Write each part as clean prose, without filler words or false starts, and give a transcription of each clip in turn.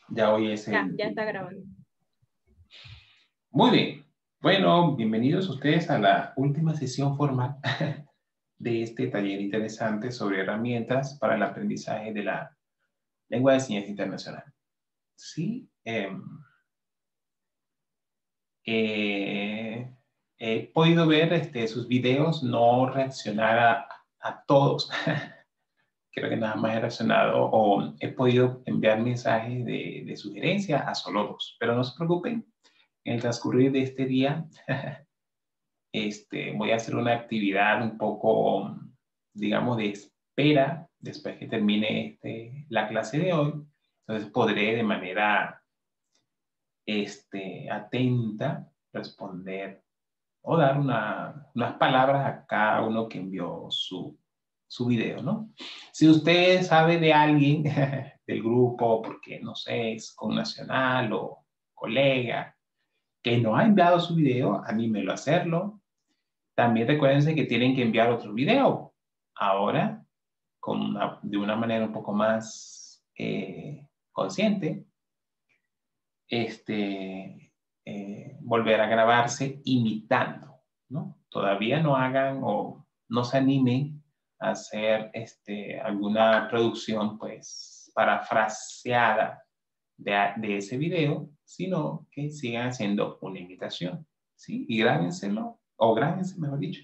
Ya hoy es Ya está grabando. Muy bien. Bueno, bienvenidos ustedes a la última sesión formal de este taller interesante sobre herramientas para el aprendizaje de la lengua de señas internacional. Sí, he podido ver sus videos, no reaccionar a todos. Creo que nada más he reaccionado o he podido enviar mensajes de sugerencia a solo dos. Pero no se preocupen, en el transcurrir de este día voy a hacer una actividad un poco, digamos, de espera después que termine la clase de hoy. Entonces podré de manera atenta responder o dar unas palabras a cada uno que envió su video, ¿no? Si usted sabe de alguien del grupo, porque no sé, es connacional o colega, que no ha enviado su video, anímelo a hacerlo. También recuérdense que tienen que enviar otro video. Ahora, de una manera un poco más consciente, volver a grabarse imitando, ¿no? Todavía no hagan o no se animen a hacer alguna producción, pues, parafraseada de ese video, sino que sigan haciendo una imitación, ¿sí? Y grábenselo, o grábense, mejor dicho,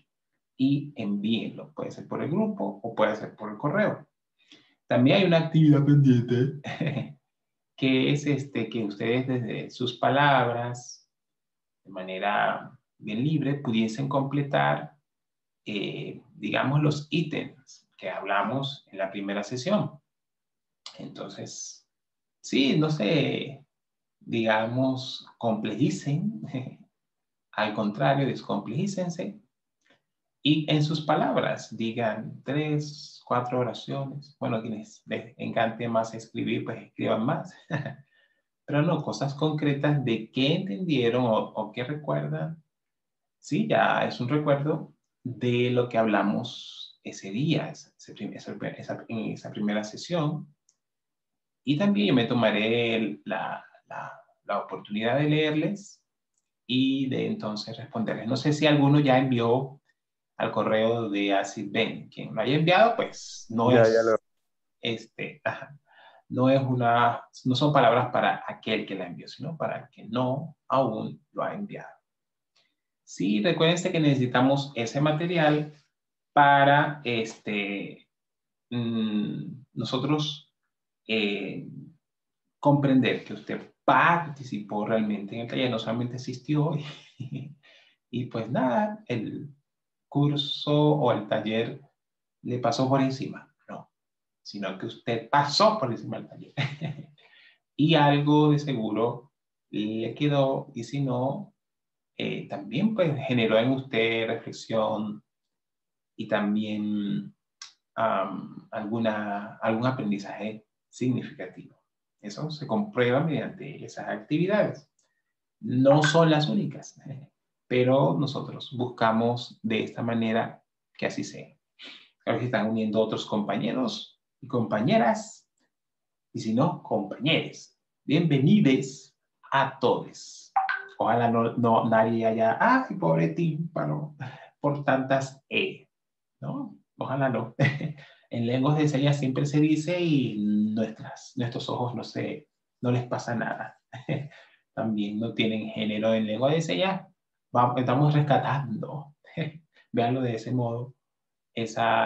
y envíenlo. Puede ser por el grupo o puede ser por el correo. También hay una actividad pendiente que es que ustedes desde sus palabras, de manera bien libre, pudiesen completar, digamos, los ítems que hablamos en la primera sesión. Entonces, sí, no sé, digamos, complejicen, al contrario, descomplejícense y en sus palabras digan 3, 4 oraciones. Bueno, a quienes les encante más escribir, pues escriban más. Pero no, cosas concretas de qué entendieron o qué recuerdan. Sí, ya es un recuerdo de lo que hablamos ese día, en esa primera sesión. Y también yo me tomaré la oportunidad de leerles y de entonces responderles. No sé si alguno ya envió al correo de Acid Ben. Quien lo haya enviado, pues no Ya es, lo. no son palabras para aquel que la envió, sino para el que no aún lo ha enviado. Sí, recuérdense que necesitamos ese material para nosotros comprender que usted participó realmente en el taller, no solamente asistió y pues nada, el curso o el taller le pasó por encima, no, sino que usted pasó por encima del taller y algo de seguro le quedó y si no, también pues generó en usted reflexión y también algún aprendizaje significativo. Eso se comprueba mediante esas actividades. No son las únicas, pero nosotros buscamos de esta manera que así sea. A ver si están uniendo otros compañeros y compañeras, y si no, compañeros. Bienvenidos a todos. Ojalá no nadie haya, ay, pobre tímpano, por tantas ¿no? Ojalá no. En lenguas de señas siempre se dice y nuestros ojos no les pasa nada. También no tienen género en lengua de señas. Estamos rescatando. Veanlo de ese modo. Esa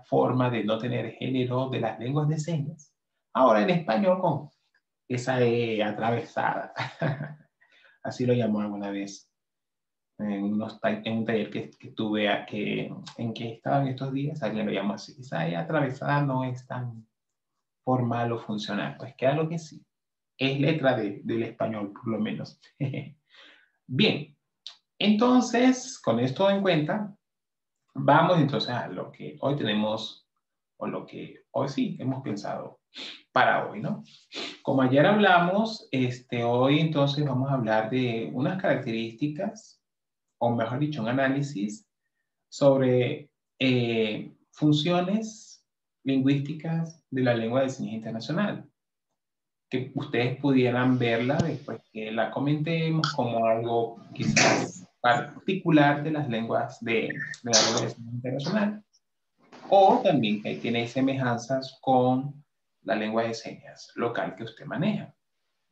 forma de no tener género de las lenguas de señas. Ahora en español con esa E atravesada. Así lo llamó alguna vez en un taller que tuve en que estaba en estos días, alguien lo llamó así. Esa E atravesada no es tan formal o funcional. Pues claro que sí. Es letra del español, por lo menos. Bien, entonces, con esto en cuenta, vamos entonces a lo que hoy tenemos, o lo que hoy sí hemos pensado para hoy, ¿no? Como ayer hablamos, hoy entonces vamos a hablar de unas características, o mejor dicho, un análisis sobre funciones lingüísticas de la lengua de señas internacional. que ustedes pudieran verla después que la comentemos como algo quizás particular de las lenguas de la lengua de señas internacional, o también que tiene semejanzas con la lengua de señas local que usted maneja.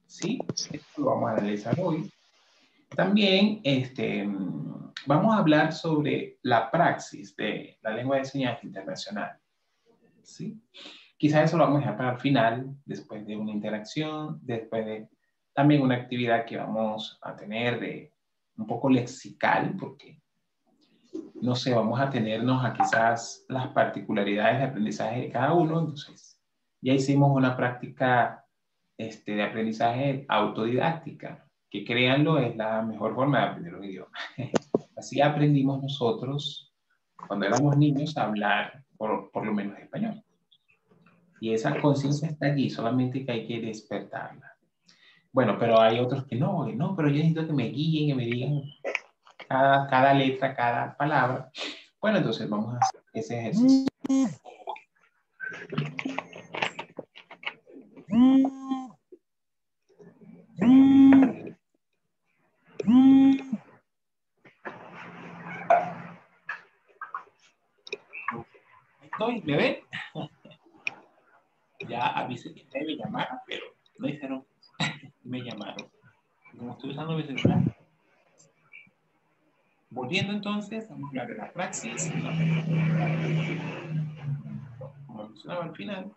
¿Sí? Esto lo vamos a analizar hoy. También vamos a hablar sobre la praxis de la lengua de señas internacional. ¿Sí? Quizás eso lo vamos a dejar para el final, después de una interacción, después de también una actividad que vamos a tener de un poco lexical, porque, no sé, vamos a tenernos a quizás las particularidades de aprendizaje de cada uno. Entonces, ya hicimos una práctica de aprendizaje autodidáctica, que créanlo, es la mejor forma de aprender un idioma. Así aprendimos nosotros, cuando éramos niños, a hablar por lo menos español. Y esa conciencia está allí, solamente que hay que despertarla. Bueno, pero hay otros que no, pero yo necesito que me guíen, que me digan cada letra, cada palabra. Bueno, entonces vamos a hacer ese ejercicio. Estoy, ¿me ven? Ya avisé que ustedes me llamaron, pero no dijeron me llamaron. Como estoy usando mi celular. Volviendo entonces, vamos a hablar de la praxis. Como mencionaba al final.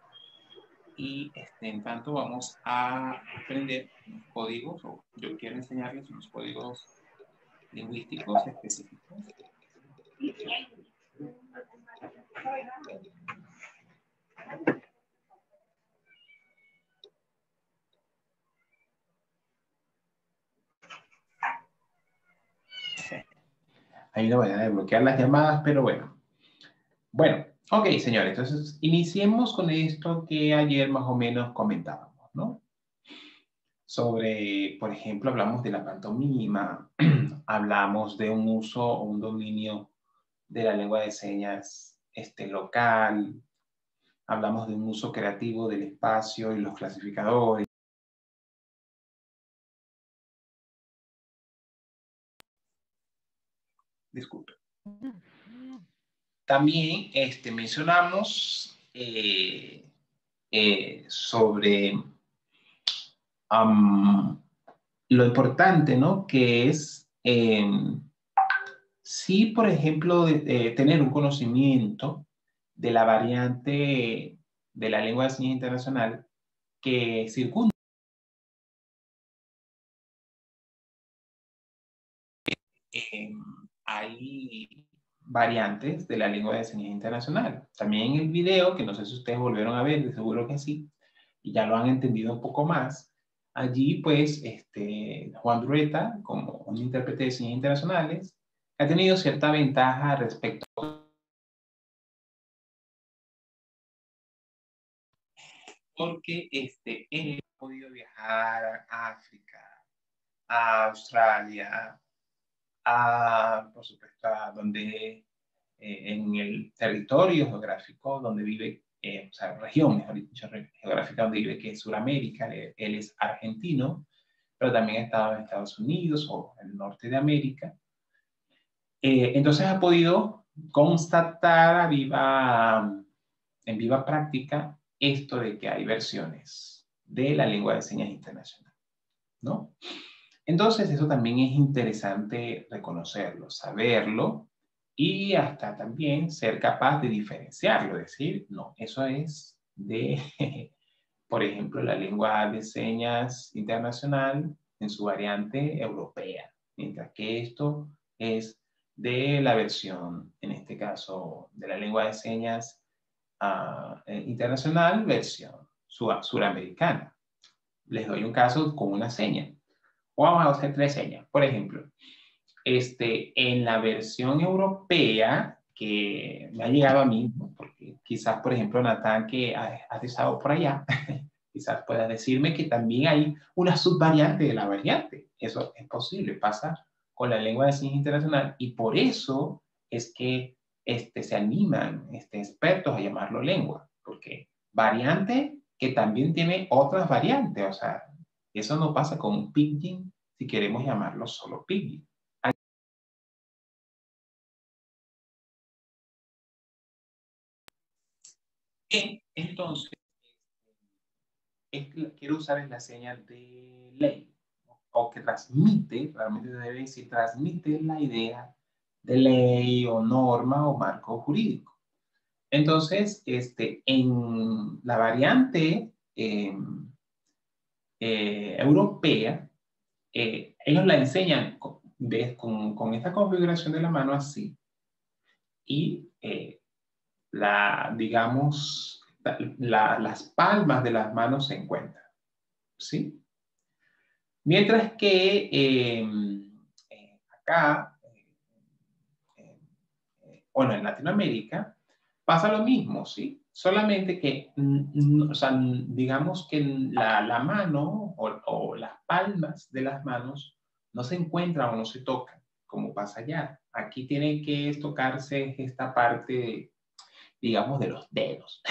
Y en tanto vamos a aprender códigos, o yo quiero enseñarles unos códigos lingüísticos específicos. Hay una manera de bloquear las llamadas, pero bueno. Bueno, ok, señores, entonces iniciemos con esto que ayer más o menos comentábamos, ¿no? Sobre, por ejemplo, hablamos de la pantomima, hablamos de un uso o un dominio de la lengua de señas local, hablamos de un uso creativo del espacio y los clasificadores. Disculpe. También mencionamos sobre lo importante, ¿no? Que es sí, por ejemplo, tener un conocimiento de la variante de la lengua de señas internacional que circunda. Hay variantes de la lengua de señas internacional. También en el video, que no sé si ustedes volvieron a ver, de seguro que sí, y ya lo han entendido un poco más. Allí, pues, Juan Dureta, como un intérprete de señas internacionales, ha tenido cierta ventaja respecto a... Porque él ha podido viajar a África, a Australia, por supuesto, a donde en el territorio geográfico donde vive, o sea, región, mejor dicho, geográfica donde vive, que es Sudamérica. Él es argentino, pero también ha estado en Estados Unidos o en el norte de América. Entonces ha podido constatar en viva práctica esto de que hay versiones de la lengua de señas internacional, ¿no? Entonces eso también es interesante reconocerlo, saberlo, y hasta también ser capaz de diferenciarlo, decir, no, eso es de, por ejemplo, la lengua de señas internacional en su variante europea, mientras que esto es de la versión, en este caso, de la lengua de señas internacional, versión suramericana. Les doy un caso con una seña. O vamos a hacer tres señas. Por ejemplo, en la versión europea que me ha llegado a mí, ¿no? Porque quizás, por ejemplo, Natán, que has estado por allá, quizás pueda decirme que también hay una subvariante de la variante. Eso es posible, pasa con la lengua de señas internacional, y por eso es que se animan expertos a llamarlo lengua, porque variante que también tiene otras variantes. O sea, eso no pasa con un pidgin si queremos llamarlo solo pidgin. Entonces, quiero usar la señal de ley, o que transmite, realmente debe decir, transmite la idea de ley o norma o marco jurídico. Entonces, en la variante europea, ellos la enseñan con esta configuración de la mano así, y digamos, las palmas de las manos se encuentran, ¿sí? Mientras que acá, bueno, en Latinoamérica, pasa lo mismo, ¿sí? Solamente que, o sea, digamos que la mano o las palmas de las manos no se encuentran o no se tocan, como pasa allá. Aquí tiene que tocarse esta parte, digamos, de los dedos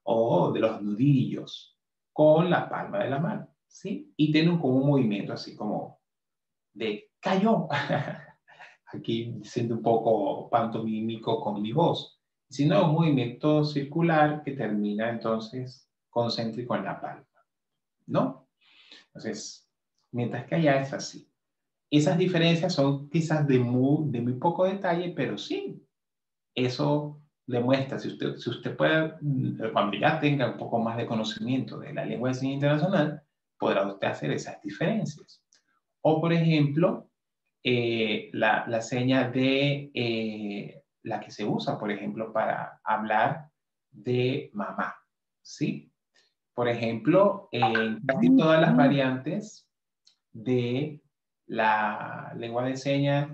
o de los nudillos con la palma de la mano, ¿sí? Y tiene como un movimiento así como de cayó. Aquí siento un poco pantomímico con mi voz, sino un movimiento circular que termina entonces concéntrico en la palma, ¿no? Entonces, mientras que allá es así. Esas diferencias son quizás de muy poco detalle, pero sí, eso demuestra, si usted puede, cuando ya tenga un poco más de conocimiento de la lengua de señas internacional, podrá usted hacer esas diferencias. O, por ejemplo, la seña de la que se usa, por ejemplo, para hablar de mamá, ¿sí? Por ejemplo, en casi todas las variantes de la lengua de señas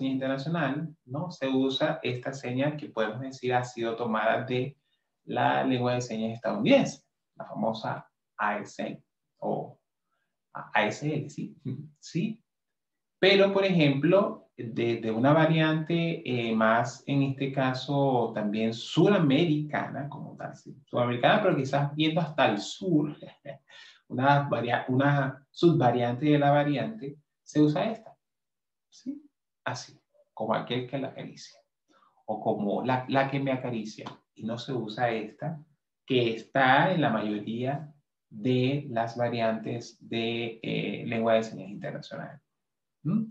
internacional, ¿no? Se usa esta seña que podemos decir ha sido tomada de la lengua de señas estadounidense, la famosa ASL o ASL, ¿sí? ¿Sí? Pero, por ejemplo, de una variante más, en este caso, también suramericana, como tal, ¿sí? Sudamericana, pero quizás viendo hasta el sur, una subvariante de la variante, se usa esta, ¿sí? Así, como aquel que la acaricia, o como la que me acaricia, y no se usa esta, que está en la mayoría de las variantes de lengua de señas internacional. ¿Mm?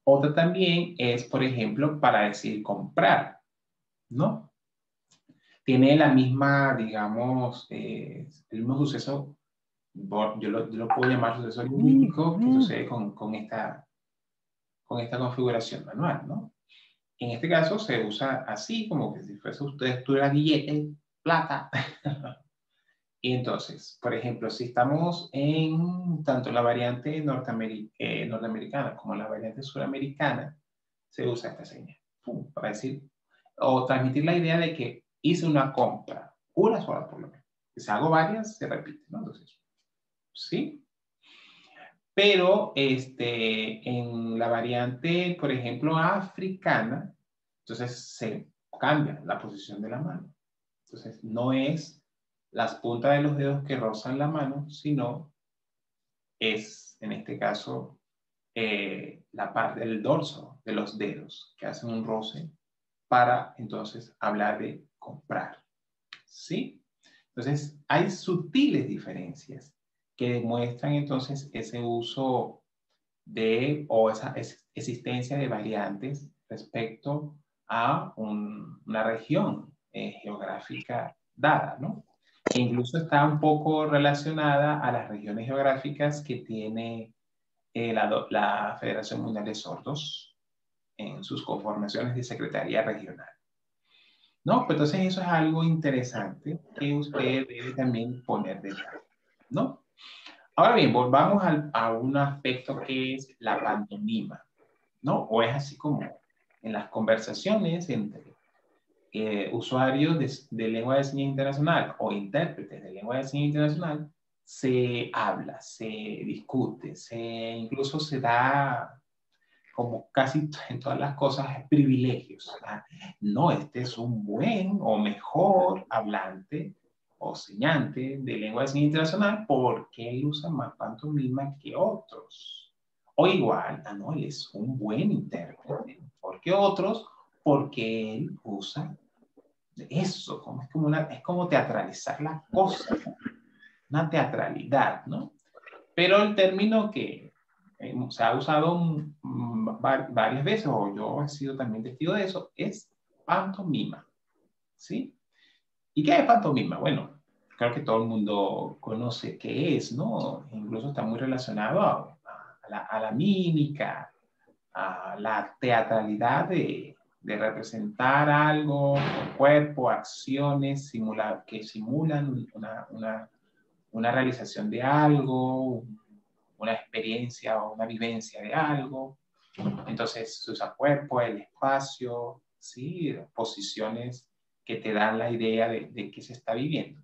Otra también es, por ejemplo, para decir comprar, ¿no? Tiene la misma, digamos, el mismo suceso, yo lo puedo llamar suceso lingüístico que sucede con esta configuración manual, ¿no? En este caso se usa así, como que si fuese usted tuviera billete, plata. Y entonces, por ejemplo, si estamos en tanto la variante norteamericana como la variante suramericana, se usa esta señal. ¡Pum! Para decir, o transmitir la idea de que hice una compra, una sola por lo menos. Si hago varias, se repite, ¿no? Entonces, ¿sí? Pero en la variante, por ejemplo, africana, entonces se cambia la posición de la mano. Entonces, no es las puntas de los dedos que rozan la mano, sino es, en este caso, la parte del dorso de los dedos que hacen un roce para entonces hablar de comprar. ¿Sí? Entonces, hay sutiles diferencias que demuestran entonces ese uso o esa existencia de variantes respecto a una región geográfica dada, ¿no? Que incluso está un poco relacionada a las regiones geográficas que tiene la Federación Mundial de Sordos en sus conformaciones de Secretaría Regional. ¿No? Pues entonces eso es algo interesante que usted debe también poner de lado, ¿no? Ahora bien, volvamos a un aspecto que es la pantomima, ¿no? O es así como en las conversaciones entre usuarios de lengua de señas internacional o intérpretes de lengua de señas internacional, se habla, se discute, incluso se da como casi en todas las cosas, privilegios. ¿Ah? No, este es un buen o mejor hablante o señante de lengua de señas internacional, porque él usa más pantomima que otros. O igual, no, él es un buen intérprete. ¿Por qué otros? Porque él usa eso, es como teatralizar la cosa, ¿no? Una teatralidad, ¿no? Pero el término que se ha usado varias veces, o yo he sido también testigo de eso, es pantomima, ¿sí? ¿Y qué es pantomima? Bueno, creo que todo el mundo conoce qué es, ¿no? Incluso está muy relacionado a la mímica, a la teatralidad de representar algo con cuerpo, acciones que simulan una realización de algo, una experiencia o una vivencia de algo. Entonces se usa cuerpo, el espacio, ¿sí? Posiciones que te dan la idea de qué se está viviendo.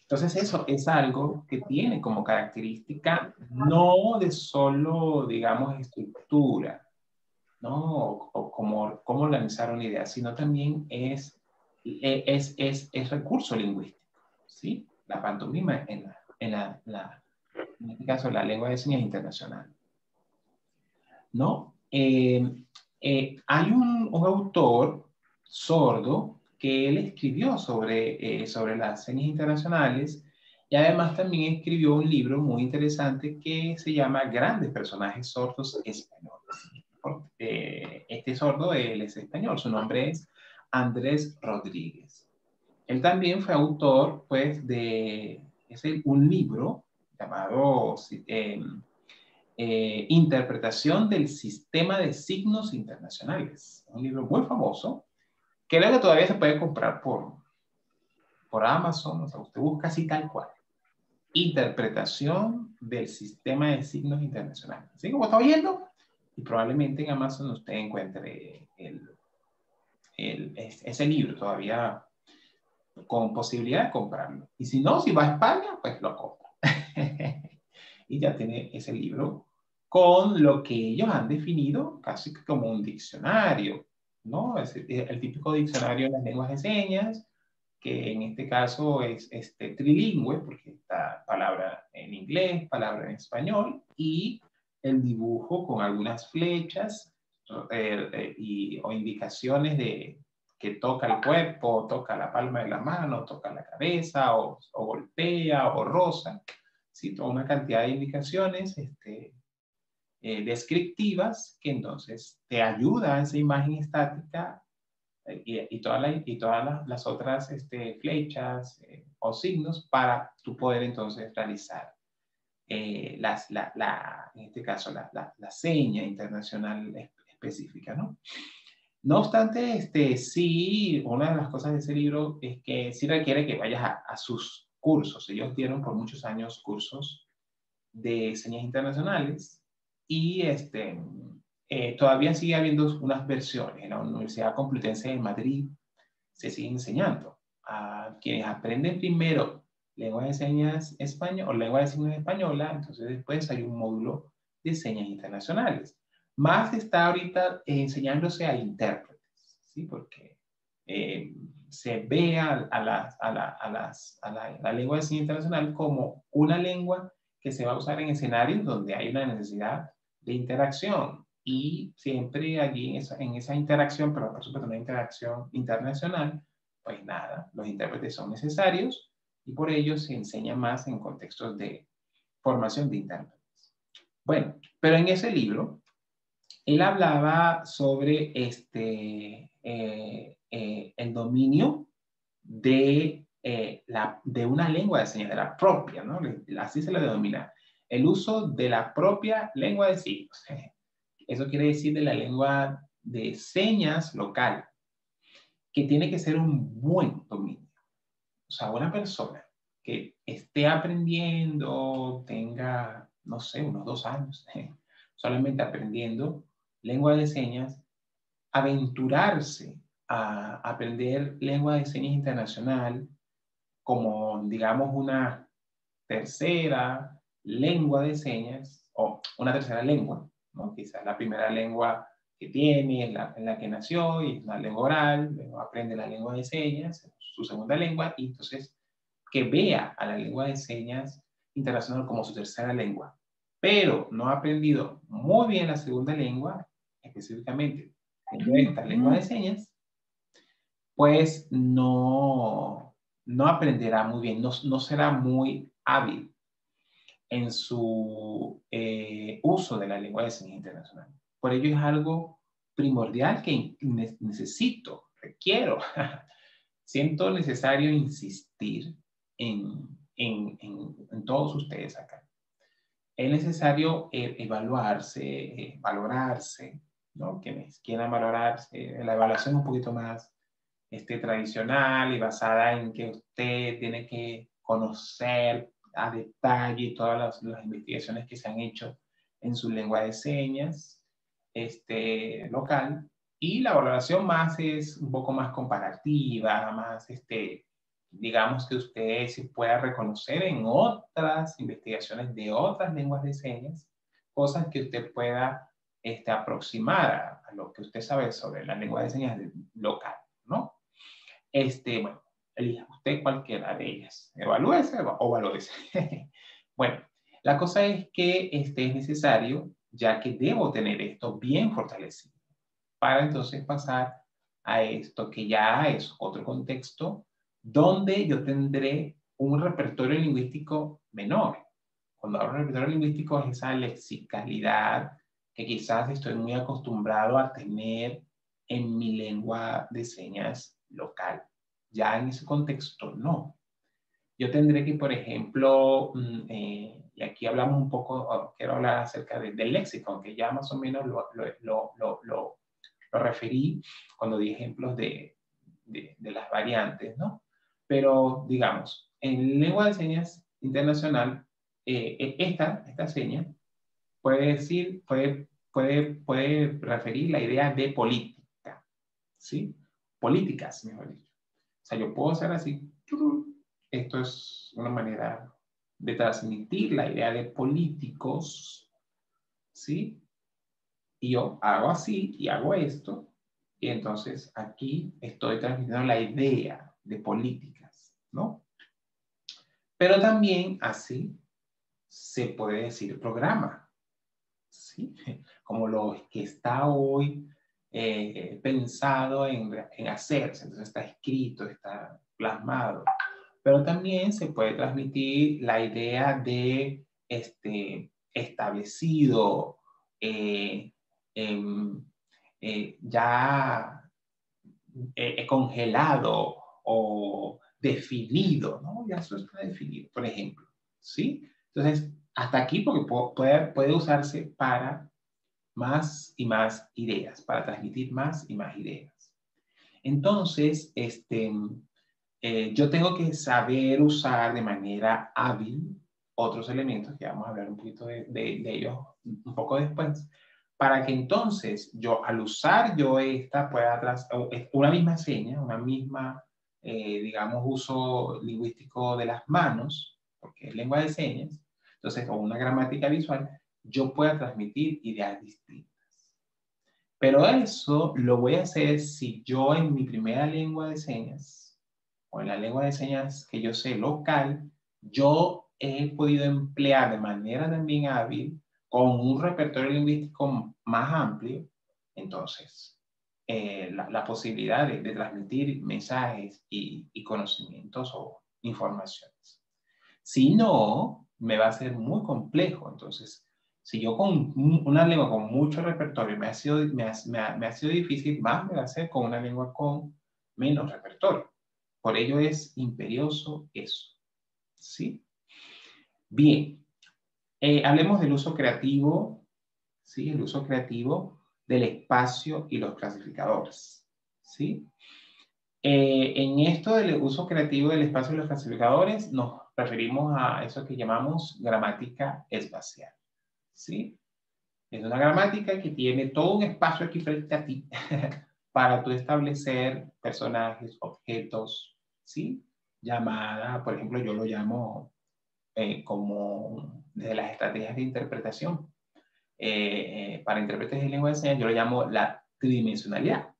Entonces eso es algo que tiene como característica no de solo, digamos, estructura, ¿no? O cómo organizar una idea, sino también es recurso lingüístico, ¿sí? La pantomima en este caso, la lengua de señas internacional, ¿no? Hay un autor sordo que él escribió sobre las señas internacionales y además también escribió un libro muy interesante que se llama Grandes Personajes Sordos Españoles. Este sordo, él es español, su nombre es Andrés Rodríguez. Él también fue autor, pues, un libro llamado Interpretación del Sistema de Signos Internacionales. Un libro muy famoso, que creo que todavía se puede comprar por Amazon, o sea, usted busca así tal cual. Interpretación del Sistema de Signos Internacionales. Así como está oyendo, y probablemente en Amazon usted encuentre ese libro todavía con posibilidad de comprarlo. Y si no, si va a España, pues lo compra. Y ya tiene ese libro con lo que ellos han definido casi como un diccionario, ¿no? Es el típico diccionario de las lenguas de señas, que en este caso es trilingüe, porque está palabra en inglés, palabra en español, y el dibujo con algunas flechas o indicaciones de que toca el cuerpo, toca la palma de la mano, toca la cabeza, o golpea, o roza, ¿sí? Toda una cantidad de indicaciones descriptivas que entonces te ayuda a esa imagen estática y todas las otras flechas o signos para tú poder entonces realizar en este caso la seña internacional específica, ¿no? No obstante, sí, una de las cosas de ese libro es que sí requiere que vayas a sus cursos. Ellos dieron por muchos años cursos de señas internacionales y todavía sigue habiendo unas versiones. En la Universidad Complutense de Madrid se sigue enseñando a quienes aprenden primero lengua de señas española o lengua de signos española, entonces después hay un módulo de señas internacionales. Más está ahorita enseñándose a intérpretes, ¿sí? Porque se ve a la lengua de señas internacional como una lengua que se va a usar en escenarios donde hay una necesidad de interacción. Y siempre allí en esa interacción, pero por supuesto una interacción internacional, pues nada, los intérpretes son necesarios y por ello se enseña más en contextos de formación de intérpretes. Bueno, pero en ese libro, él hablaba sobre el dominio de una lengua de señas, de la propia, ¿no? Así se le denomina. El uso de la propia lengua de signos. Eso quiere decir de la lengua de señas local, que tiene que ser un buen dominio. O sea, una persona que esté aprendiendo, tenga, no sé, unos 2 años, solamente aprendiendo lengua de señas, aventurarse a aprender lengua de señas internacional como, digamos, una tercera lengua de señas, o una tercera lengua, ¿no? Quizás la primera lengua que tiene, en la que nació, y es una lengua oral, luego aprende la lengua de señas, su segunda lengua, y entonces que vea a la lengua de señas internacional como su tercera lengua, pero no ha aprendido muy bien la segunda lengua, específicamente esta lengua de señas, pues no aprenderá muy bien, no será muy hábil en su uso de la lengua de señas internacional. Por ello es algo primordial que necesito, requiero, siento necesario insistir en todos ustedes acá. Es necesario evaluarse, valorarse, ¿no? Quienes quieran valorarse, la evaluación es un poquito más tradicional y basada en que usted tiene que conocer a detalle todas las investigaciones que se han hecho en su lengua de señas local, y la valoración más es un poco más comparativa, más digamos que usted se pueda reconocer en otras investigaciones de otras lenguas de señas, cosas que usted pueda aproximar a lo que usted sabe sobre la lengua de señas local, ¿no? Bueno, elija usted cualquiera de ellas. Evalúese o valórese. Bueno, la cosa es que es necesario, ya que debo tener esto bien fortalecido, para entonces pasar a esto que ya es otro contexto, donde yo tendré un repertorio lingüístico menor. Cuando hablo de repertorio lingüístico es esa lexicalidad que quizás estoy muy acostumbrado a tener en mi lengua de señas local. Ya en ese contexto, no. Yo tendré que, por ejemplo, y aquí hablamos un poco, quiero hablar acerca del léxico, aunque ya más o menos lo referí cuando di ejemplos de las variantes, ¿no? Pero, digamos, en lengua de señas internacional, esta seña puede decir, puede referir la idea de política, ¿sí? Políticas, mejor dicho. O sea, yo puedo hacer así. Esto es una manera de transmitir la idea de políticos, ¿sí? Y yo hago así y hago esto, y entonces aquí estoy transmitiendo la idea de políticas, ¿no? Pero también así se puede decir programa, ¿sí? Como lo que está hoy pensado en hacerse, entonces está escrito, está plasmado. Pero también se puede transmitir la idea de establecido, ya congelado o definido, ¿no? Ya eso está definido, por ejemplo, ¿sí? Entonces, hasta aquí porque puede usarse para más y más ideas, para transmitir más y más ideas. Entonces, yo tengo que saber usar de manera hábil otros elementos, que vamos a hablar un poquito de ellos un poco después, para que entonces yo, al usar yo esta, pueda una misma seña, una misma, digamos, uso lingüístico de las manos, porque es lengua de señas, entonces, o una gramática visual, yo pueda transmitir ideas distintas. Pero eso lo voy a hacer si yo en mi primera lengua de señas, o en la lengua de señas que yo sé local, yo he podido emplear de manera también hábil, con un repertorio lingüístico más amplio, entonces, la posibilidad de transmitir mensajes y conocimientos o informaciones. Si no, me va a ser muy complejo. Entonces, si yo con una lengua con mucho repertorio me ha sido difícil, más me va a ser con una lengua con menos repertorio. Por ello es imperioso eso. ¿Sí? Bien. Hablemos del uso creativo, ¿sí? El uso creativo del espacio y los clasificadores, ¿sí? En esto del uso creativo del espacio y los clasificadores, nos referimos a eso que llamamos gramática espacial, ¿sí? Es una gramática que tiene todo un espacio aquí frente a ti para tú establecer personajes, objetos, ¿sí? Llamada, por ejemplo, yo lo llamo como desde las estrategias de interpretación. Para intérpretes de lengua de señas, yo lo llamo la tridimensionalidad.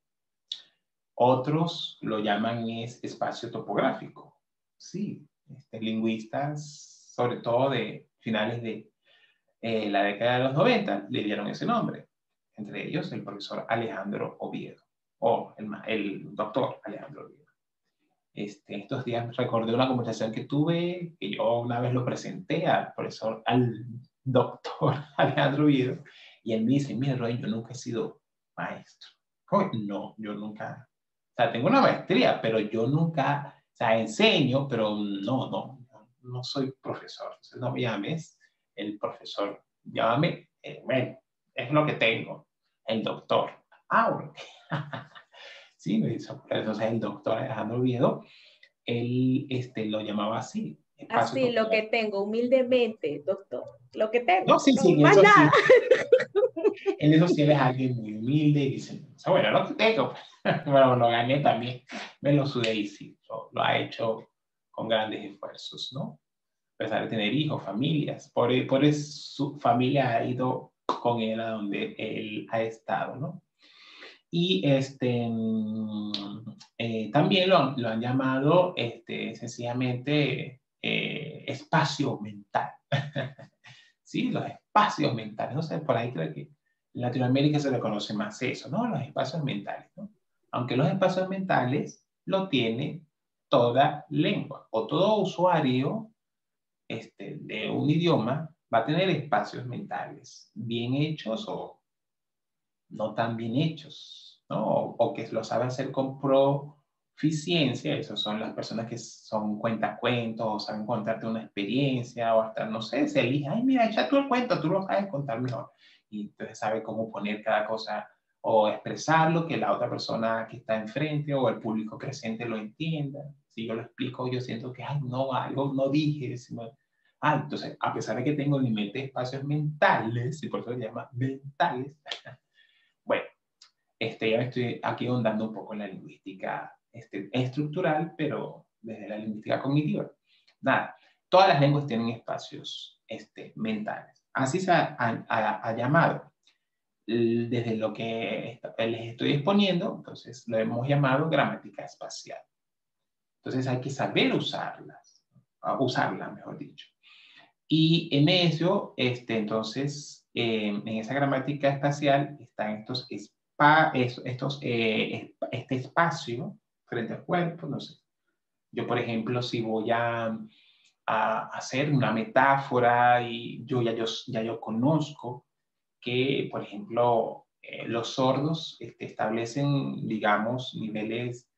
Otros lo llaman espacio topográfico. Sí, lingüistas, sobre todo de finales de la década de los 90, le dieron ese nombre. Entre ellos el profesor Alejandro Oviedo, o el doctor Alejandro Oviedo. Estos días recordé una conversación que tuve, que yo una vez lo presenté al doctor Alejandro Oviedo, y él me dice, mira, Roy, yo nunca he sido maestro. ¿Cómo? No, yo nunca, o sea, tengo una maestría, pero yo nunca, o sea, enseño, pero no soy profesor. Entonces no me llames el profesor, llámame, bueno, es lo que tengo, el doctor. Ah, bueno. Sí, entonces el doctor Alejandro Oviedo, él lo llamaba así. Así, lo que tengo, humildemente, doctor, lo que tengo, no, sí, no, sí, más eso nada. sí. En eso sí él es alguien muy humilde y dice, bueno, lo que tengo, bueno, lo gané también, me lo sudé y sí, lo ha hecho con grandes esfuerzos, ¿no? A pesar de tener hijos, familias, por eso su familia ha ido con él a donde él ha estado, ¿no? Y también lo han llamado sencillamente espacio mental. ¿Sí? Los espacios mentales. No sé, por ahí creo que en Latinoamérica se le conoce más eso, ¿no? Los espacios mentales, ¿no? Aunque los espacios mentales lo tiene toda lengua o todo usuario de un idioma va a tener espacios mentales bien hechos o no tan bien hechos, ¿no? O que lo sabe hacer con proficiencia. Esos son las personas que son cuentacuentos o saben contarte una experiencia o hasta, no sé, se elige, ay, mira, echa tú el cuento, tú lo sabes contar mejor. Y entonces sabe cómo poner cada cosa o expresarlo, que la otra persona que está enfrente o el público presente lo entienda. Si yo lo explico, yo siento que, ay, no, algo no dije. Entonces, a pesar de que tengo en mi mente espacios mentales, y por eso se llama mentales, bueno, ya me estoy aquí ahondando un poco en la lingüística estructural, pero desde la lingüística cognitiva. Nada, todas las lenguas tienen espacios mentales. Así se ha llamado. Desde lo que les estoy exponiendo, entonces lo hemos llamado gramática espacial. Entonces hay que saber usarla, mejor dicho. Y en eso, entonces, en esa gramática espacial están este espacio frente al cuerpo, no sé. Yo, por ejemplo, si voy a hacer una metáfora y ya yo conozco que, por ejemplo, los sordos establecen, digamos, niveles,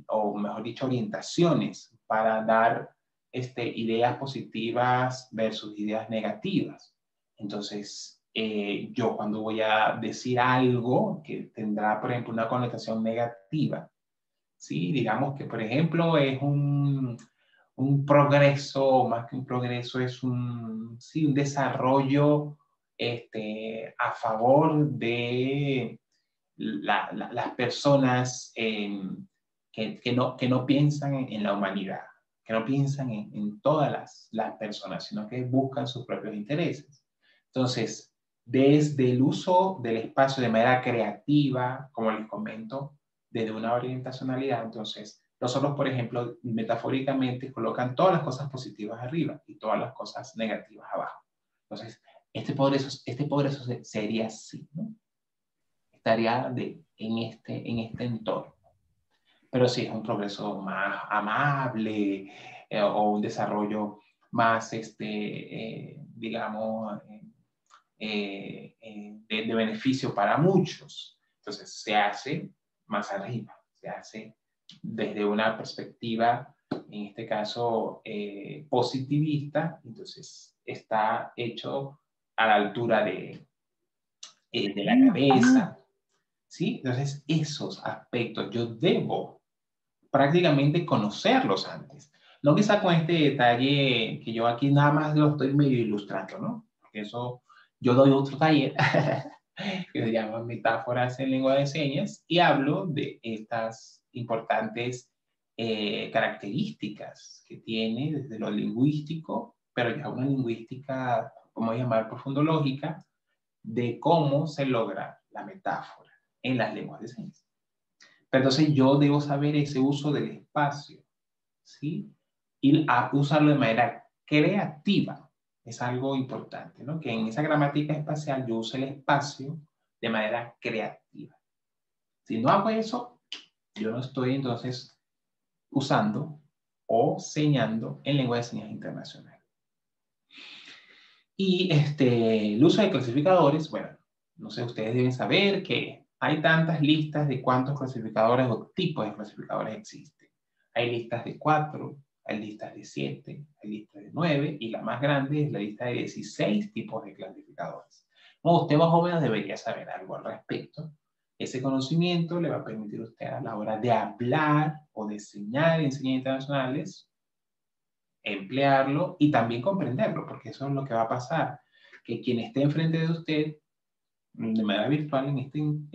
o mejor dicho, orientaciones para dar ideas positivas versus ideas negativas. Entonces, yo cuando voy a decir algo que tendrá, por ejemplo, una connotación negativa, ¿sí? Digamos que, por ejemplo, es un progreso, más que un progreso, es un desarrollo a favor de las personas que no piensan en la humanidad, que no piensan en todas las personas, sino que buscan sus propios intereses. Entonces, desde el uso del espacio de manera creativa, como les comento, desde una orientacionalidad, entonces, nosotros, por ejemplo, metafóricamente colocan todas las cosas positivas arriba y todas las cosas negativas abajo. Entonces, este progreso sería así, ¿no? Estaría en este entorno. Pero sí, es un progreso más amable, o un desarrollo más, digamos, de beneficio para muchos. Entonces se hace más arriba, se hace desde una perspectiva, en este caso, positivista. Entonces está hecho a la altura de la cabeza. ¿Sí? Entonces, esos aspectos yo debo prácticamente conocerlos antes. No quizá con este detalle que yo aquí nada más lo estoy medio ilustrando, ¿no? Porque eso, yo doy otro taller que se llama Metáforas en Lengua de Señas y hablo de estas importantes características que tiene desde lo lingüístico, pero ya una lingüística, ¿cómo llamar? Profundológica, de cómo se logra la metáfora en las lenguas de señas. Pero entonces yo debo saber ese uso del espacio, ¿sí? Y a usarlo de manera creativa. Es algo importante, ¿no? Que en esa gramática espacial yo use el espacio de manera creativa. Si no hago eso, yo no estoy entonces usando o señando en lengua de señas internacional. Y el uso de clasificadores, bueno, no sé, ustedes deben saber que hay tantas listas de cuántos clasificadores o tipos de clasificadores existen. Hay listas de 4, hay listas de 7, hay listas de 9 y la más grande es la lista de 16 tipos de clasificadores. Como usted más o menos debería saber algo al respecto. Ese conocimiento le va a permitir a usted a la hora de hablar o de enseñar en señas internacionales, emplearlo y también comprenderlo, porque eso es lo que va a pasar, que quien esté enfrente de usted de manera virtual en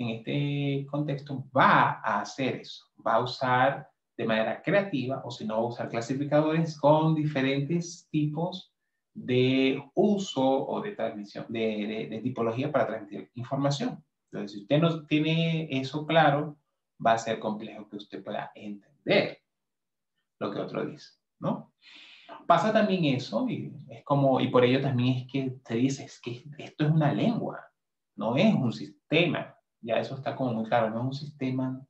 este contexto va a hacer eso, va a usar de manera creativa o si no va a usar clasificadores con diferentes tipos de uso o de transmisión, de tipología para transmitir información. Entonces, si usted no tiene eso claro, va a ser complejo que usted pueda entender lo que otro dice, ¿no? Pasa también eso, y es como, y por ello también es que te dice, es que esto es una lengua, no es un sistema. Ya eso está como muy claro, no es un sistema,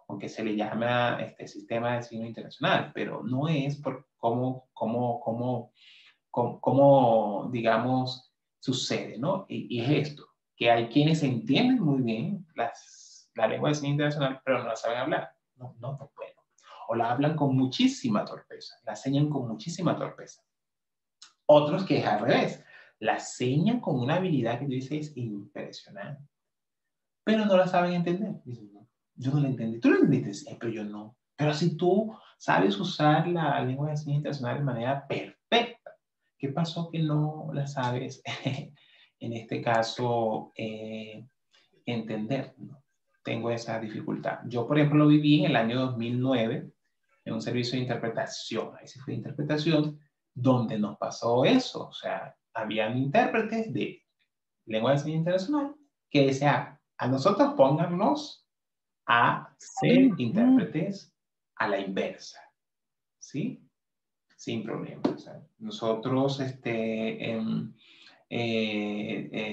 aunque se le llama sistema de signo internacional, pero no es por cómo, digamos, sucede, ¿no? Y es esto, que hay quienes entienden muy bien la lengua de signo internacional, pero no la saben hablar. No pueden. O la hablan con muchísima torpeza, la enseñan con muchísima torpeza. Otros que es al revés, la enseñan con una habilidad que tú dices impresionante, pero no la saben entender. Dicen, no, yo no la entendí. Tú la entendiste, sí, pero yo no. Pero si tú sabes usar la lengua de señas internacional de manera perfecta, ¿qué pasó que no la sabes, en este caso, entender? ¿No? Tengo esa dificultad. Yo, por ejemplo, lo viví en el año 2009 en un servicio de interpretación. Ahí sí fue interpretación donde nos pasó eso. O sea, habían intérpretes de lengua de señas internacional que decían, a nosotros póngannos a ser intérpretes a la inversa, ¿sí? Sin problema. O sea, nosotros,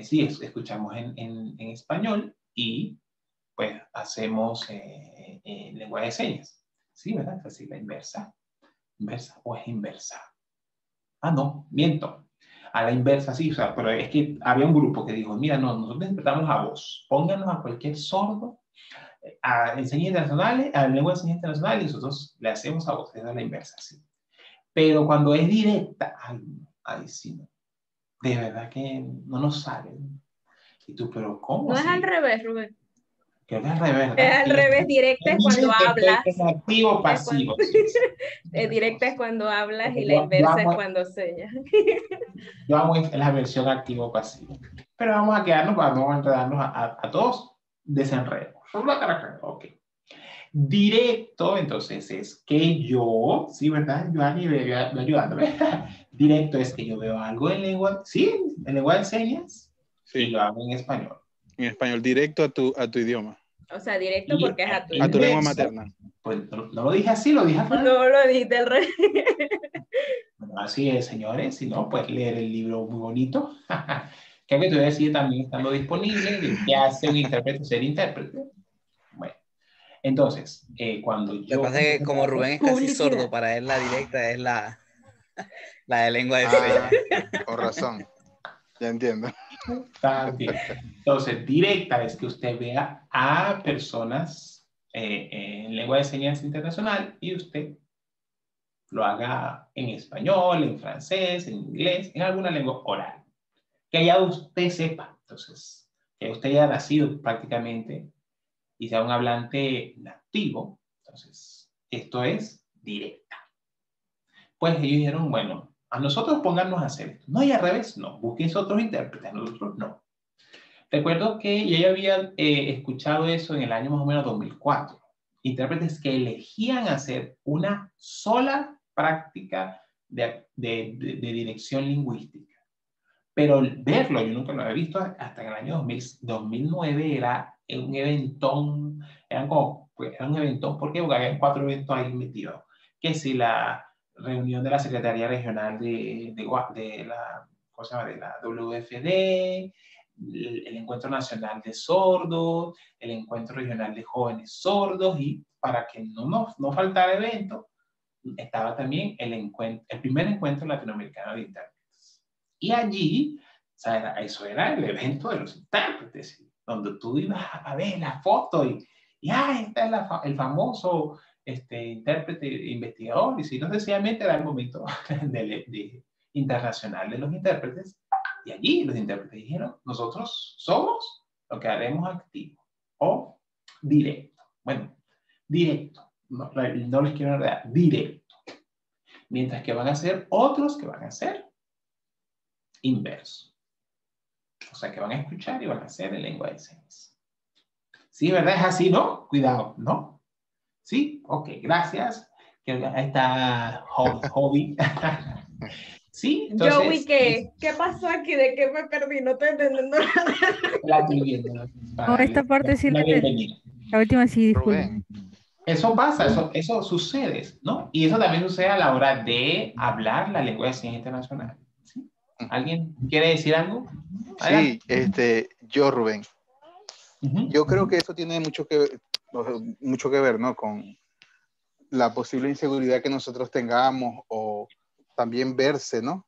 sí, escuchamos en español y pues hacemos lengua de señas, ¿sí? ¿Verdad? Así la inversa. ¿Inversa o es inversa? Ah, no, miento. A la inversa, sí, o sea, pero es que había un grupo que dijo, mira, no, nosotros interpretamos a voz, pónganos a cualquier sordo, a señas internacionales, a lengua de señas internacionales, y nosotros le hacemos a voz, esa es la inversa, sí. Pero cuando es directa, ay, sí, no. De verdad que no nos sale. Y tú, pero ¿cómo No es al así? revés, Rubén. Creo que es al revés, Es ¿verdad? al revés, directa es cuando Es hablas. activo, Es cuando... pasivo, sí, sí. directa es cuando hablas y la Yo inversa es amo, cuando señas. yo amo la versión activo-pasivo. Pero vamos a quedarnos, vamos a enredarnos a todos desenredos. Ok. Directo, entonces, es que yo, sí, ¿verdad? Joanny, ayudándome. Directo es que yo veo algo en lengua, sí, en lengua de señas, Sí. y lo hago en español. En español, directo a tu idioma. O sea, directo Y porque es a tu A tu lengua idioma. materna. Pues no lo dije así, lo dije al revés. No lo dijiste al revés. Bueno, así es, señores. Si no, puedes leer el libro muy bonito. Que todavía decir también estando disponible, de qué hace un intérprete ser intérprete. Bueno, entonces, cuando Lo que yo... pasa es que como Rubén es casi sordo, para él la directa es la de lengua de señas. Con razón. Ya entiendo. Está bien. Entonces, directa es que usted vea a personas en lengua de señas internacional y usted lo haga en español, en francés, en inglés, en alguna lengua oral. Que ya usted sepa. Entonces, que usted haya nacido prácticamente y sea un hablante nativo. Entonces, esto es directa. Pues ellos dijeron, bueno, a nosotros póngannos a hacer esto. No, y al revés, no. Busquen otros intérpretes, a nosotros no. Recuerdo que yo ya había escuchado eso en el año más o menos 2004. Intérpretes que elegían hacer una sola práctica de dirección lingüística. Pero verlo, yo nunca lo había visto hasta en el año 2009, era un eventón, era un eventón, ¿por qué? Porque había 4 eventos ahí metidos. que si la reunión de la Secretaría Regional de la, ¿cómo se llama? De la WFD, el Encuentro Nacional de Sordos, el Encuentro Regional de Jóvenes Sordos, y para que no faltara evento, estaba también el primer encuentro latinoamericano de intérpretes. Y allí, o sea, eso era el evento de los intérpretes, donde tú ibas a ver la foto y este es el famoso intérprete investigador, y si no, sencillamente era el momento internacional de los intérpretes, y allí los intérpretes dijeron, nosotros somos lo que haremos activo o directo. Bueno, directo, no les quiero dar directo, mientras que van a ser otros que van a ser inverso. O sea, que van a escuchar y van a hacer en lengua de señas. Sí, ¿verdad? Es así, ¿no? Cuidado, ¿no? Sí, ok, gracias. Ahí está Hobby. Sí, entonces... Joey, ¿qué pasó aquí? ¿De qué me perdí? No estoy entendiendo nada. La estoy viendo. No, esta parte sí la entendí. La última sí, disculpen. Rubén, Eso pasa, eso sucede, ¿no? Y eso también sucede a la hora de hablar la lengua de señas internacional. ¿Sí? ¿Alguien quiere decir algo? sí, yo, Rubén, Uh-huh. yo creo que eso tiene mucho que ver, ¿no? Con la posible inseguridad que nosotros tengamos, o también verse, ¿no?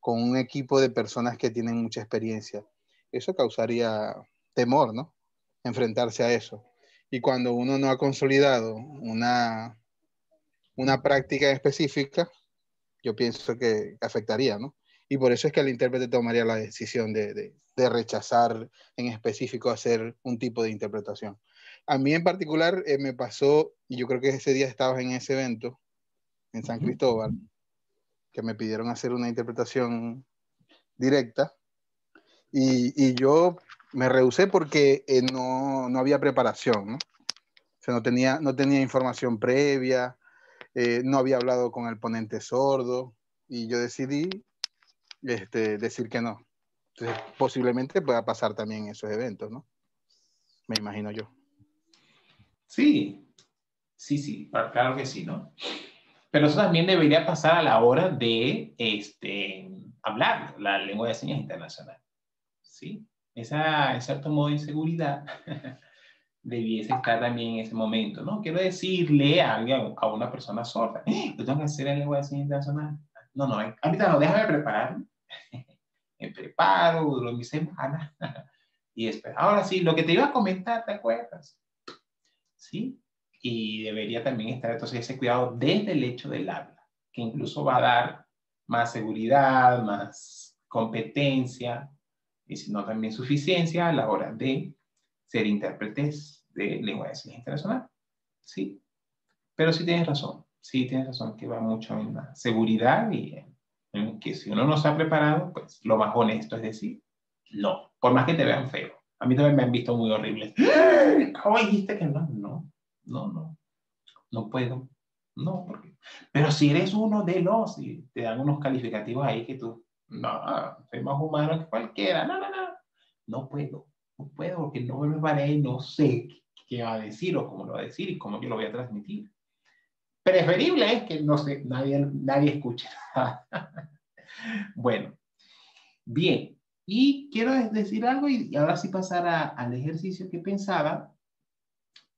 Con un equipo de personas que tienen mucha experiencia. Eso causaría temor, ¿no? Enfrentarse a eso. Y cuando uno no ha consolidado una práctica específica, yo pienso que afectaría, ¿no? Y por eso es que el intérprete tomaría la decisión de rechazar en específico hacer un tipo de interpretación. A mí en particular me pasó, y yo creo que ese día estabas en ese evento, en San Cristóbal, que me pidieron hacer una interpretación directa, y yo me rehusé porque no había preparación, ¿no? O sea, no tenía información previa, no había hablado con el ponente sordo, y yo decidí decir que no. Entonces, posiblemente pueda pasar también en esos eventos, ¿no? Me imagino yo. Sí, claro que sí, ¿no? Pero eso también debería pasar a la hora de hablar la lengua de señas internacional, ¿sí? En cierto modo de inseguridad debiese estar también en ese momento, ¿no? Quiero decirle a alguien, a una persona sorda, lo tengo que hacer en lengua de señas internacional. No, ahorita no, déjame prepararme. Me preparo, duro mi semana. Y después, ahora sí, lo que te iba a comentar, ¿te acuerdas? ¿Sí? Y debería también estar entonces ese cuidado desde el hecho del habla, que incluso va a dar más seguridad, más competencia, y si no también suficiencia a la hora de ser intérpretes de lengua de señas internacional. ¿Sí? Pero sí tienes razón que va mucho en la seguridad y en que si uno no se ha preparado, pues lo más honesto es decir, no, por más que te vean feo. A mí también me han visto muy horribles. ¿Cómo dijiste que no? No puedo. No, porque... Pero si eres uno de los, y te dan unos calificativos ahí que tú, no, soy más humano que cualquiera. No puedo porque no me preparé y no sé qué va a decir o cómo lo va a decir y cómo yo lo voy a transmitir. Preferible es que no sé, nadie escuche. Bueno, bien. Y quiero decir algo y ahora sí pasar al ejercicio que pensaba.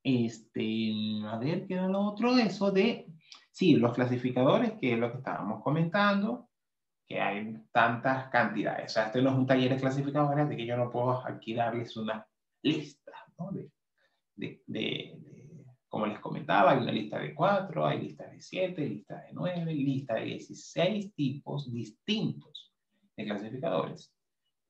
A ver, ¿qué era lo otro? Eso de, sí, los clasificadores, que es lo que estábamos comentando, que hay tantas cantidades. O sea, este no es un taller de clasificadores, de que yo no puedo aquí darles una lista, ¿no? Como les comentaba, hay una lista de 4, hay listas de 7, lista de 9, lista de 16 tipos distintos de clasificadores.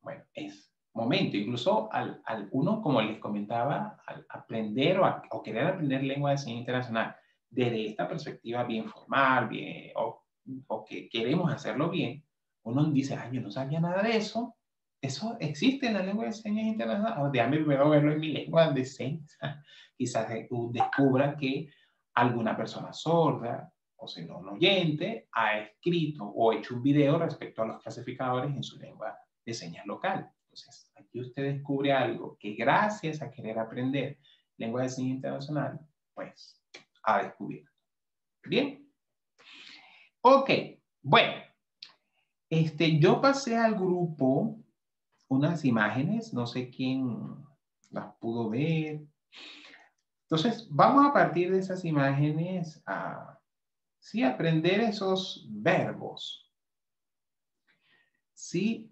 Bueno, es momento, incluso al uno, como les comentaba, al aprender o querer aprender lengua de señas internacional desde esta perspectiva bien formal, o que queremos hacerlo bien, uno dice, ay, yo no sabía nada de eso. Eso existe en la lengua de señas internacional. Déjame primero verlo en mi lengua de señas. Quizás descubra que alguna persona sorda, o si no, un oyente, ha escrito o hecho un video respecto a los clasificadores en su lengua de señas local. Entonces, aquí usted descubre algo que gracias a querer aprender lengua de señas internacional, pues ha descubierto. Bien. Ok. Bueno. Yo pasé al grupo unas imágenes. No sé quién las pudo ver. Entonces, vamos a partir de esas imágenes a sí, aprender esos verbos. Sí.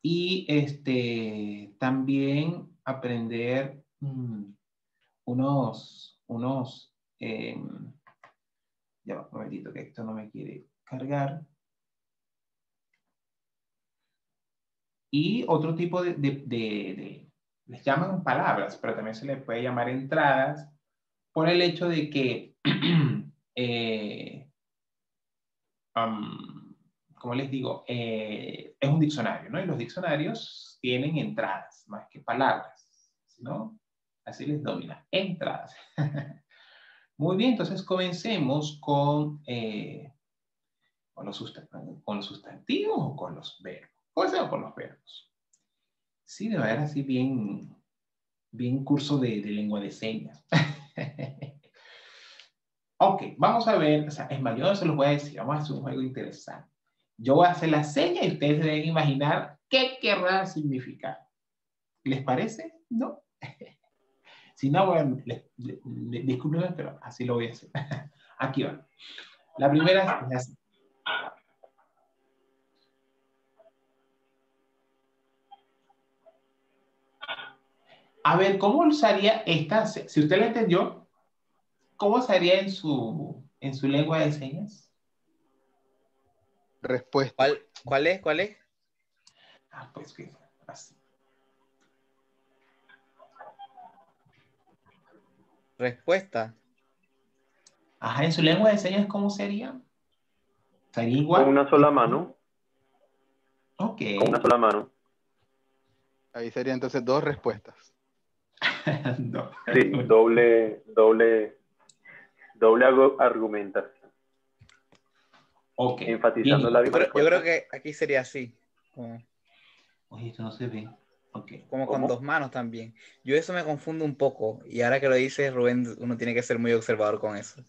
Y también aprender ya va, un momentito que esto no me quiere cargar. Y otro tipo les llaman palabras, pero también se les puede llamar entradas por el hecho de que, como les digo, es un diccionario, ¿no? Y los diccionarios tienen entradas más que palabras, ¿no? Así les domina, entradas. Muy bien, entonces comencemos con los sustantivos o con los verbos. O con los verbos. Sí, de manera así bien curso de lengua de señas. Ok, vamos a ver, o sea, es más, yo no se los voy a decir, vamos a hacer un juego interesante. Yo voy a hacer la seña y ustedes deben imaginar qué querrá significar. ¿Les parece? ¿No? Si no, bueno, discúlpenme, pero así lo voy a hacer. Aquí va. La primera es así. A ver, ¿cómo usaría esta? Si usted la entendió, ¿cómo sería en su lengua de señas? Respuesta. ¿Cuál es? ¿Cuál es? Pues que así. Respuesta. Ajá, en su lengua de señas, ¿cómo sería? ¿Sería igual? Con una sola mano. Ok. Con una sola mano. Ahí serían entonces dos respuestas. No. Sí, doble argumentación. Ok. Enfatizando Bien. la Yo creo respuesta. que aquí sería así. Oye, esto no se ve. Ok. Como con ¿Cómo? dos manos también. Yo eso me confundo un poco. Y ahora que lo dice Rubén, uno tiene que ser muy observador con eso.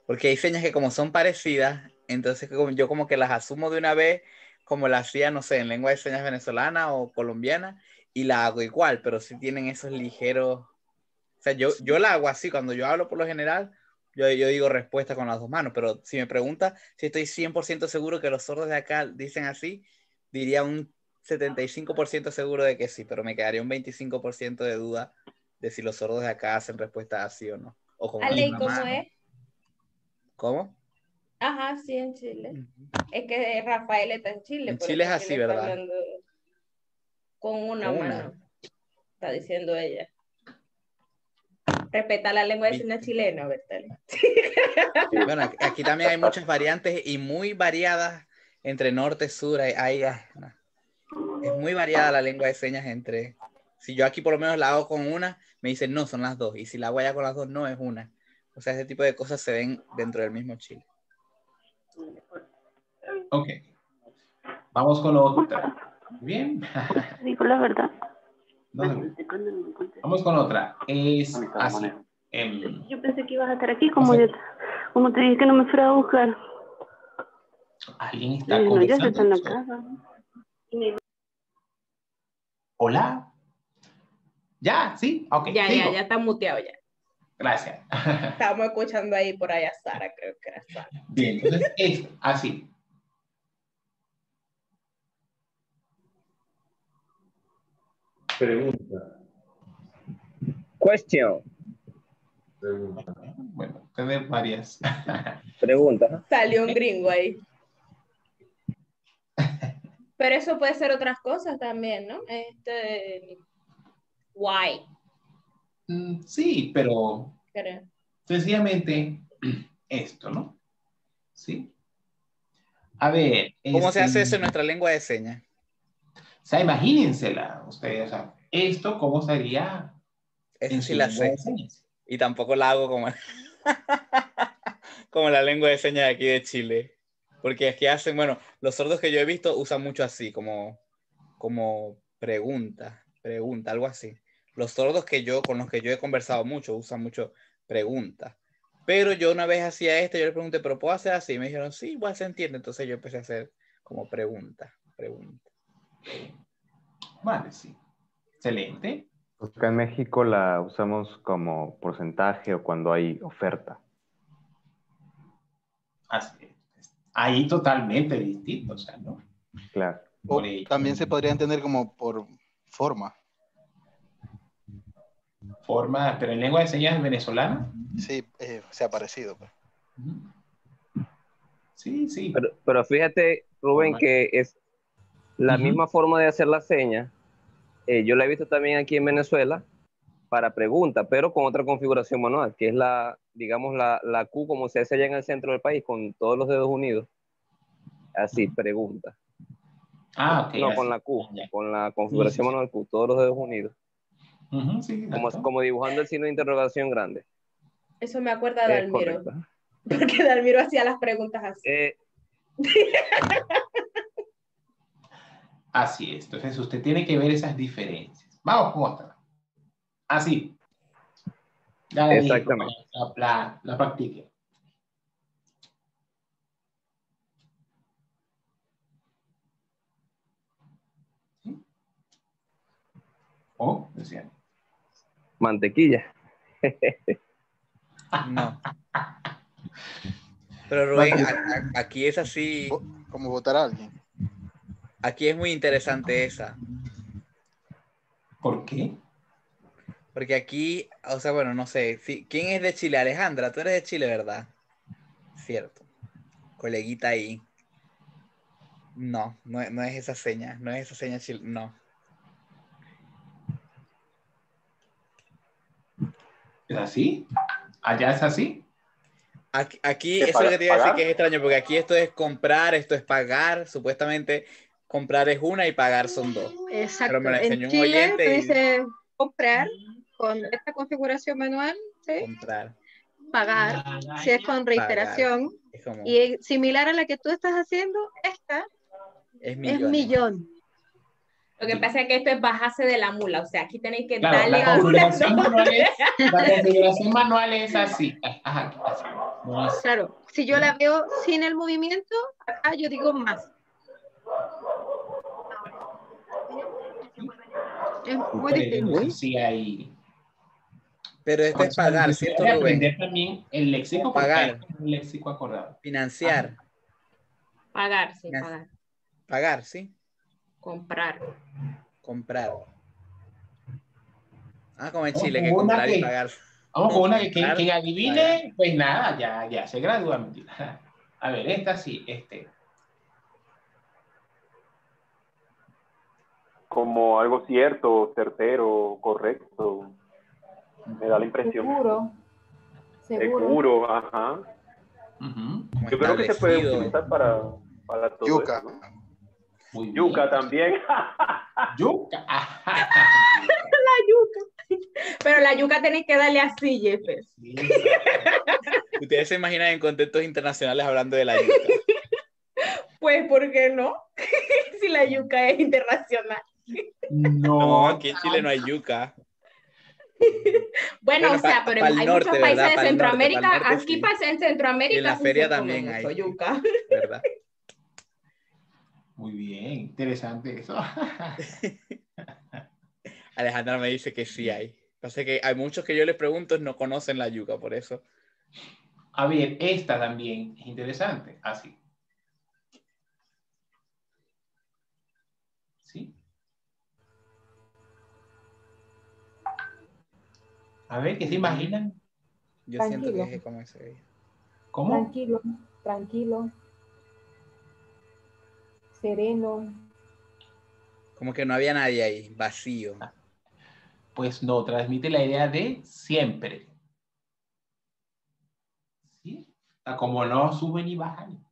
Porque hay señas que como son parecidas, entonces yo como que las asumo de una vez, como la hacía, no sé, en lengua de señas venezolana o colombiana, y la hago igual, pero sí tienen esos ligeros... O sea, yo la hago así, cuando yo hablo por lo general, yo digo respuesta con las dos manos, pero si me pregunta si estoy 100% seguro que los sordos de acá dicen así, diría un 75% seguro de que sí, pero me quedaría un 25% de duda de si los sordos de acá hacen respuesta así o no. O con una Ale, ¿y sola cómo mano. es? ¿Cómo? Ajá, sí, en Chile. Es que Rafael está en Chile, En por Chile eso es aquí le así, está ¿verdad? hablando con una Con una. mano, está diciendo ella. Respeta la lengua de señas chilena, Bertale. Bueno, aquí también hay muchas variantes y muy variadas entre norte, sur. No. Es muy variada la lengua de señas entre... Si yo aquí por lo menos la hago con una, me dicen no, son las dos. Y si la hago allá con las dos, no, es una. O sea, ese tipo de cosas se ven dentro del mismo Chile. Ok. Vamos con otra. Bien. Digo la verdad. No, vamos con otra. Es así. Yo pensé que ibas a estar aquí, como te dije que no me fuera a buscar. ¿Alguien está No, ya se conversando? está en la casa. ¿Hola? ¿Ya? ¿Sí? Ok, Ya sigo. está muteado ya. Gracias. Estábamos escuchando ahí por allá a Sara, creo que era Sara. Bien, entonces es así. Pregunta. Question. Pregunta. Bueno, tener varias. Pregunta. Salió un gringo ahí. Pero eso puede ser otras cosas también, ¿no? Why, Sí, pero creo. sencillamente esto, ¿no? ¿Sí? A ver, ¿Cómo se hace eso en nuestra lengua de señas? o sea, imagínensela ustedes, o sea, esto cómo sería Esa en sí su la lengua de sé. señas. Y tampoco la hago como, como la lengua de señas de aquí de Chile. Porque aquí hacen, bueno, los sordos que yo he visto usan mucho así, como pregunta, algo así. Los sordos con los que yo he conversado mucho, usan mucho pregunta. Pero yo una vez hacía esto, yo le pregunté, ¿pero puedo hacer así? Y me dijeron, sí, igual se entiende. Entonces yo empecé a hacer como pregunta. Vale, sí. Excelente. Acá en México la usamos como porcentaje o cuando hay oferta. Así es. Ahí totalmente distinto, o sea, ¿no? Claro. O Por ello, también se podría entender como por forma. forma, pero en lengua de señas venezolana. Sí, sea parecido. Pues. Sí, sí. Pero fíjate, Rubén, Forma. que es la Ujú. misma forma de hacer la seña. Yo la he visto también aquí en Venezuela para pregunta, pero con otra configuración manual, que es digamos, la Q como se hace allá en el centro del país, con todos los dedos unidos. Así, pregunta. Ah, ok, No, así. con la Q, Ya. con la Sí, configuración sí, sí. manual Q, todos los dedos unidos. Sí, Como, exacto. como dibujando el signo de interrogación grande. Eso me acuerda de Es Dalmiro, correcto. porque Dalmiro hacía las preguntas así. Así es. Entonces usted tiene que ver esas diferencias. Vamos con otra. Así. Ya la dije, Exactamente. la practique. ¿Sí? O, decían. Mantequilla. No. Pero Rubén, aquí es así, Como votar a alguien. aquí es muy interesante esa. ¿Por qué? Porque aquí, o sea, bueno, no sé, ¿quién es de Chile? Alejandra, tú eres de Chile, ¿verdad? Cierto. Coleguita ahí. No, no es esa seña, no es esa seña chile, no. ¿Es así? ¿Allá es así? Aquí, ¿Qué, eso es lo que te iba a decir pagar? que es extraño, porque aquí esto es comprar, esto es pagar, supuestamente comprar es una y pagar son dos. Pero me Exacto. lo En enseñó un Chile tú oyente y dices comprar con esta configuración manual, ¿sí? comprar, Pagar, si es con pagar. reiteración. Es como, Y similar a la que tú estás haciendo, esta es es millones. millón. Lo que pasa es que esto es bajarse de la mula, o sea, aquí tenéis que Claro, darle la configuración una manual doble. la configuración manual es así. Ajá, así. No es- Claro, si yo la veo sin el movimiento, acá yo digo más. Es muy Por ello, distinto. entonces sí hay. Pero esto Por es eso es pagar, ¿cierto, necesario Rubén? aprender también el léxico porque hay Pagar, un léxico acordado. financiar, Pagar, sí, pagar. pagar, ¿sí? Comprar. Comprar. Ah, como en Vamos Chile, con que una comprar y que, pagar. vamos con una que Comprar, quien pagar. adivine, pues nada, ya se gradúa. A ver, esta sí, Como algo cierto, certero, correcto. Me da la impresión. Seguro. Seguro, ajá. Como Yo creo que se puede establecido. utilizar para todo Yuca. eso, ¿no? Muy bien. Yuca también. Yuca. La yuca. Pero la yuca tenéis que darle así, Jeffers. Ustedes se imaginan en contextos internacionales hablando de la yuca. Pues, ¿por qué no? Si la yuca es internacional. No, aquí en Chile no hay yuca. Bueno, o sea, pero el hay norte, muchos países ¿verdad? de Para el Centroamérica, norte, aquí sí. en Y en Centroamérica la sí feria se come también mucho hay, yuca. ¿verdad? Muy bien, interesante eso. Alejandra me dice que sí hay. Pasa que hay muchos que yo les pregunto no conocen la yuca, por eso. A ver, esta también es interesante. Así. ¿Sí? A ver, ¿qué se imaginan? Yo Tranquilo. siento que es como ese. ¿Cómo? Tranquilo, tranquilo. Sereno. Como que no había nadie ahí, vacío. Pues no, transmite la idea de siempre. ¿Sí? Como no suben ni bajan.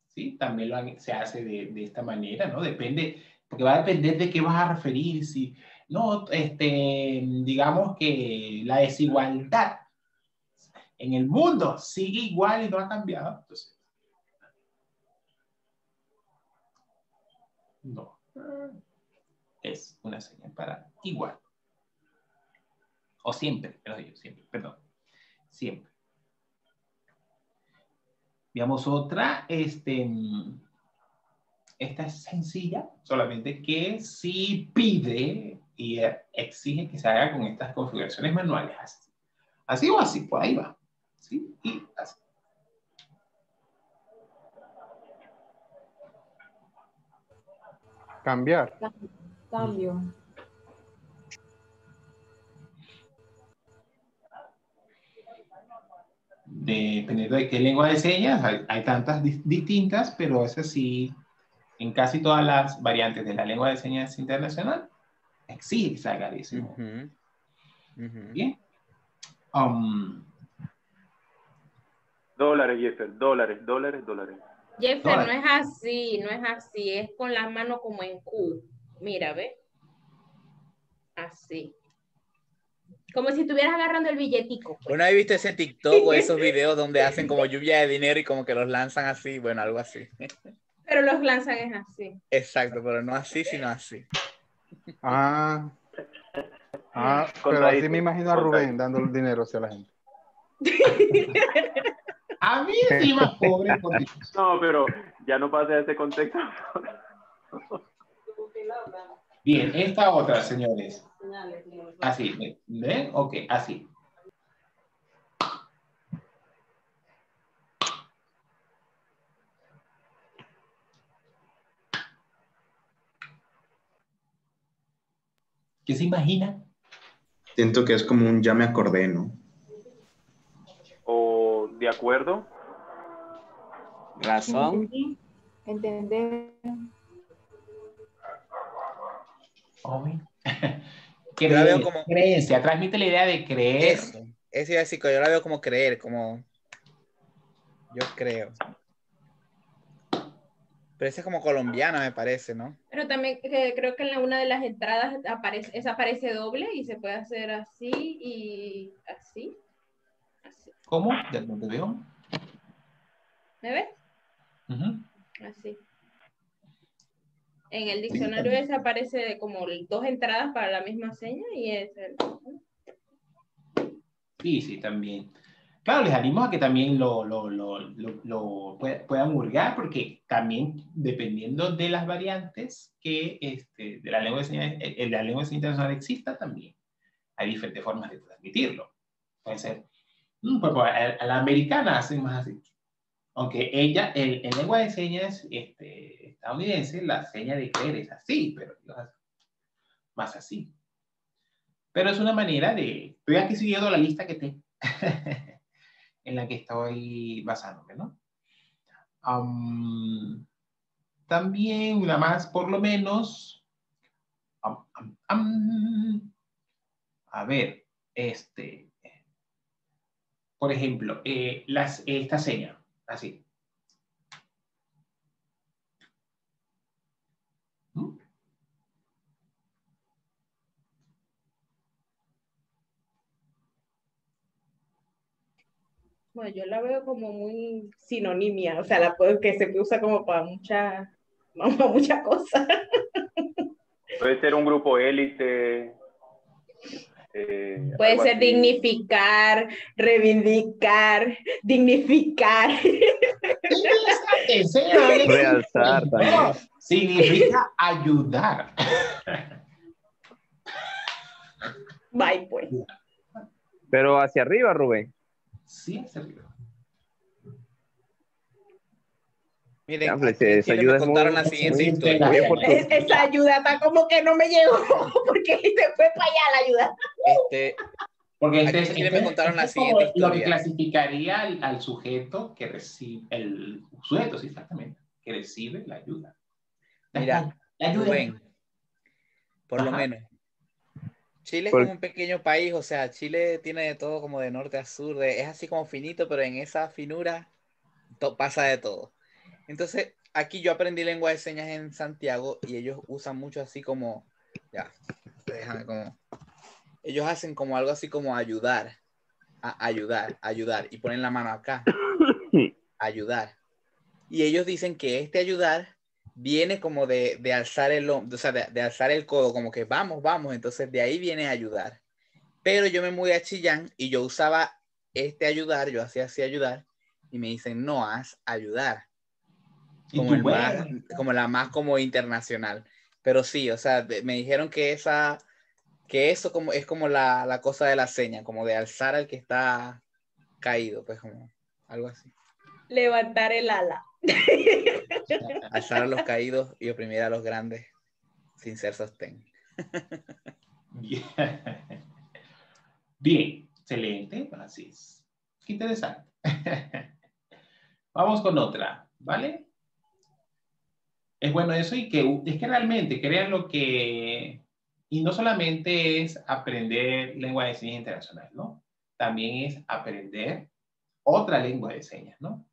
¿Sí? También se hace de esta manera, ¿no? Depende, porque va a depender de qué vas a referir. Si, no, digamos que la desigualdad en el mundo sigue igual y no ha cambiado. Entonces, no. Es una señal para igual. O siempre, perdón. Siempre. Veamos otra. Esta es sencilla, solamente que sí pide y exige que se haga con estas configuraciones manuales. Así o así, por ahí va. ¿Sí? Y así. Cambiar. Cambio. Dependiendo de qué lengua de señas, hay tantas distintas, pero es así, en casi todas las variantes de la lengua de señas internacional, exige que se haga de ese modo. Bien. Dólares, Jeffer, dólares. Jeffer, no es así, es con las manos como en Q. Mira, ¿ves? Así. Como si estuvieras agarrando el billetico. Pues. Bueno, ¿has visto ese TikTok o esos videos donde hacen como lluvia de dinero y como que los lanzan así? Bueno, algo así. Pero los lanzan es así. Exacto, pero no así, sino así. Pero así me imagino a Rubén dando el dinero hacia la gente. A mí sí más pobre. No, pero ya no pasa ese contexto. Bien, esta otra, señores. Así, ¿ven? Ok, así. ¿Qué se imagina? Siento que es como un ya me acordé, ¿no? O de acuerdo. Razón. Entender. Yo la veo como creencia, transmite la idea de creer. Eso iba a decir que yo la veo como creer, como yo creo. Pero esa es como colombiana, me parece, ¿no? Pero también creo que en una de las entradas aparece doble y se puede hacer así y así. ¿Cómo? ¿De dónde veo? ¿Me ves? Así. En el diccionario ese aparece como dos entradas para la misma seña y es el... Sí, también. Claro, les animo a que también lo puedan hurgar, porque también dependiendo de las variantes que de la lengua de señas, la lengua de señas internacional exista, también hay diferentes formas de transmitirlo. Puede ser, pues, a la americana hacen más así. Aunque ella, en lengua de señas estadounidense, la seña de creer es así, pero más así. Pero es una manera de... Estoy aquí siguiendo la lista que te... en la que estoy basándome, ¿no? También una más, por lo menos... a ver, por ejemplo, esta seña, así. Bueno, yo la veo como muy sinonimia, o sea, que se usa como para muchas cosas. Puede ser un grupo élite. Puede ser así. dignificar, reivindicar, dignificar. Realzar también. No, significa ayudar. Bye, pues. Pero hacia arriba, Rubén. Sí, hacia arriba. Miren, esa ayuda me es contaron muy, la siguiente muy historia. Esa ayuda está como que no me llegó, porque se fue para allá la ayuda. Porque aquí en Chile me contaron la siguiente historia. Lo que clasificaría al sujeto que recibe, el sujeto, sí, exactamente, que recibe la ayuda. Mira, la ayuda. Rubén, por lo menos. Chile es como un pequeño país, o sea, Chile tiene de todo como de norte a sur, es así como finito, pero en esa finura pasa de todo. Entonces, aquí yo aprendí lengua de señas en Santiago y ellos usan mucho así como, déjame como, ellos hacen como algo así como ayudar, y ponen la mano acá, ayudar. Y ellos dicen que ayudar viene como de alzar el hombro, o sea, de alzar el codo, como que vamos, entonces de ahí viene ayudar. Pero yo me mudé a Chillán y yo usaba ayudar, yo hacía así ayudar, y me dicen, no, haz ayudar. Como, como la más como internacional. Pero sí, o sea, me dijeron que eso como, es como la cosa de la seña, como de alzar al que está caído, pues como algo así. Levantar el ala. Alzar a los caídos y oprimir a los grandes sin ser sostén. Bien, excelente, Francis. Qué interesante. Vamos con otra, ¿vale? Es bueno eso y que es que realmente crean lo que... Y no solamente es aprender lengua de señas internacional, ¿no? También es aprender otra lengua de señas, ¿no?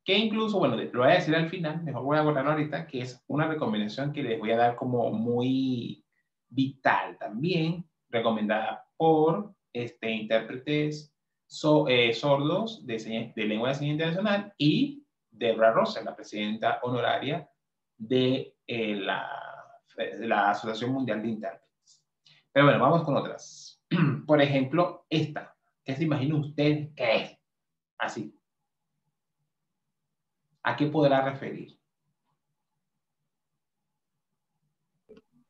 Que incluso, bueno, lo voy a decir al final, mejor voy a guardarlo ahorita, que es una recomendación que les voy a dar como muy vital también, recomendada por intérpretes sordos de lengua de señas internacional y Debra Rosa, la presidenta honoraria de la Asociación Mundial de Intérpretes. Pero bueno, vamos con otras. Por ejemplo, esta. ¿Qué se imagina usted que es? Así. ¿A qué podrá referir?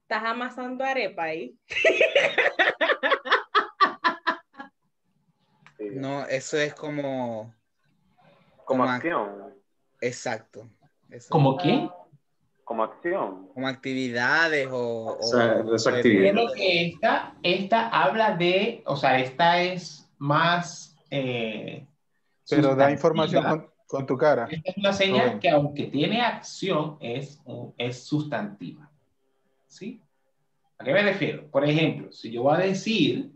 ¿Estás amasando arepa ahí? No, eso es como acción. Exacto. Eso. ¿Cómo qué? Como acción. Como actividades o actividades. Creo que esta habla de, o sea, esta es más... pero da información con tu cara. Esta es una señal que aunque tiene acción, es sustantiva. ¿Sí? ¿A qué me refiero? Por ejemplo, si yo voy a decir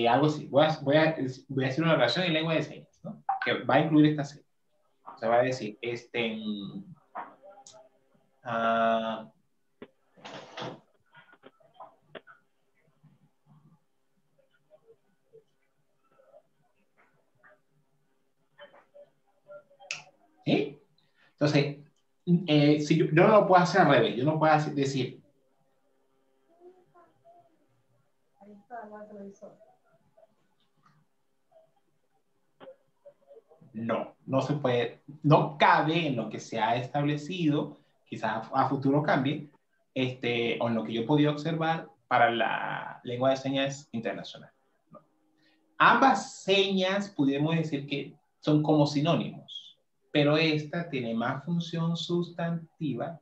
algo así, voy a hacer una oración en lengua de señas, ¿no? Que va a incluir esta señal. O sea, va a decir, ¿sí? Entonces, si yo no lo puedo hacer al revés, yo no puedo decir. No se puede, no cabe en lo que se ha establecido, quizás a futuro cambie, o en lo que yo he podido observar para la lengua de señas internacional. ¿No? Ambas señas, pudiéramos decir que son como sinónimos, pero esta tiene más función sustantiva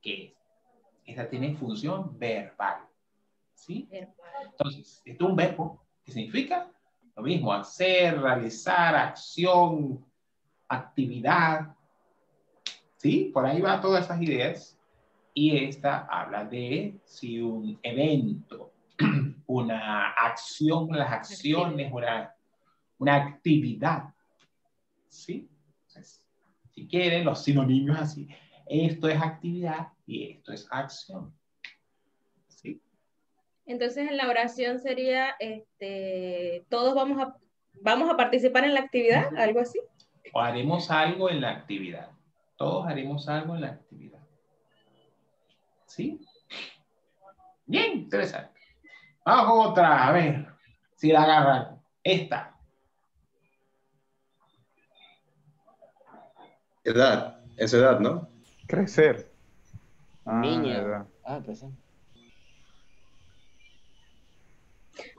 que esta. Esta tiene función verbal. ¿Sí? Entonces, esto es un verbo que significa lo mismo, hacer, realizar, acción, actividad. ¿Sí? Por ahí va todas esas ideas. Y esta habla de si un evento, una acción, las acciones, una actividad. ¿Sí? Entonces, si quieren, los sinónimos así. Esto es actividad y esto es acción. ¿Sí? Entonces en la oración sería, todos vamos a participar en la actividad, algo así. O haremos algo en la actividad. Todos haremos algo en la actividad. ¿Sí? Bien, interesante. Vamos con otra, a ver si la agarran. Esta. Edad, es edad, ¿no? Crecer. Niña. Edad. Pues.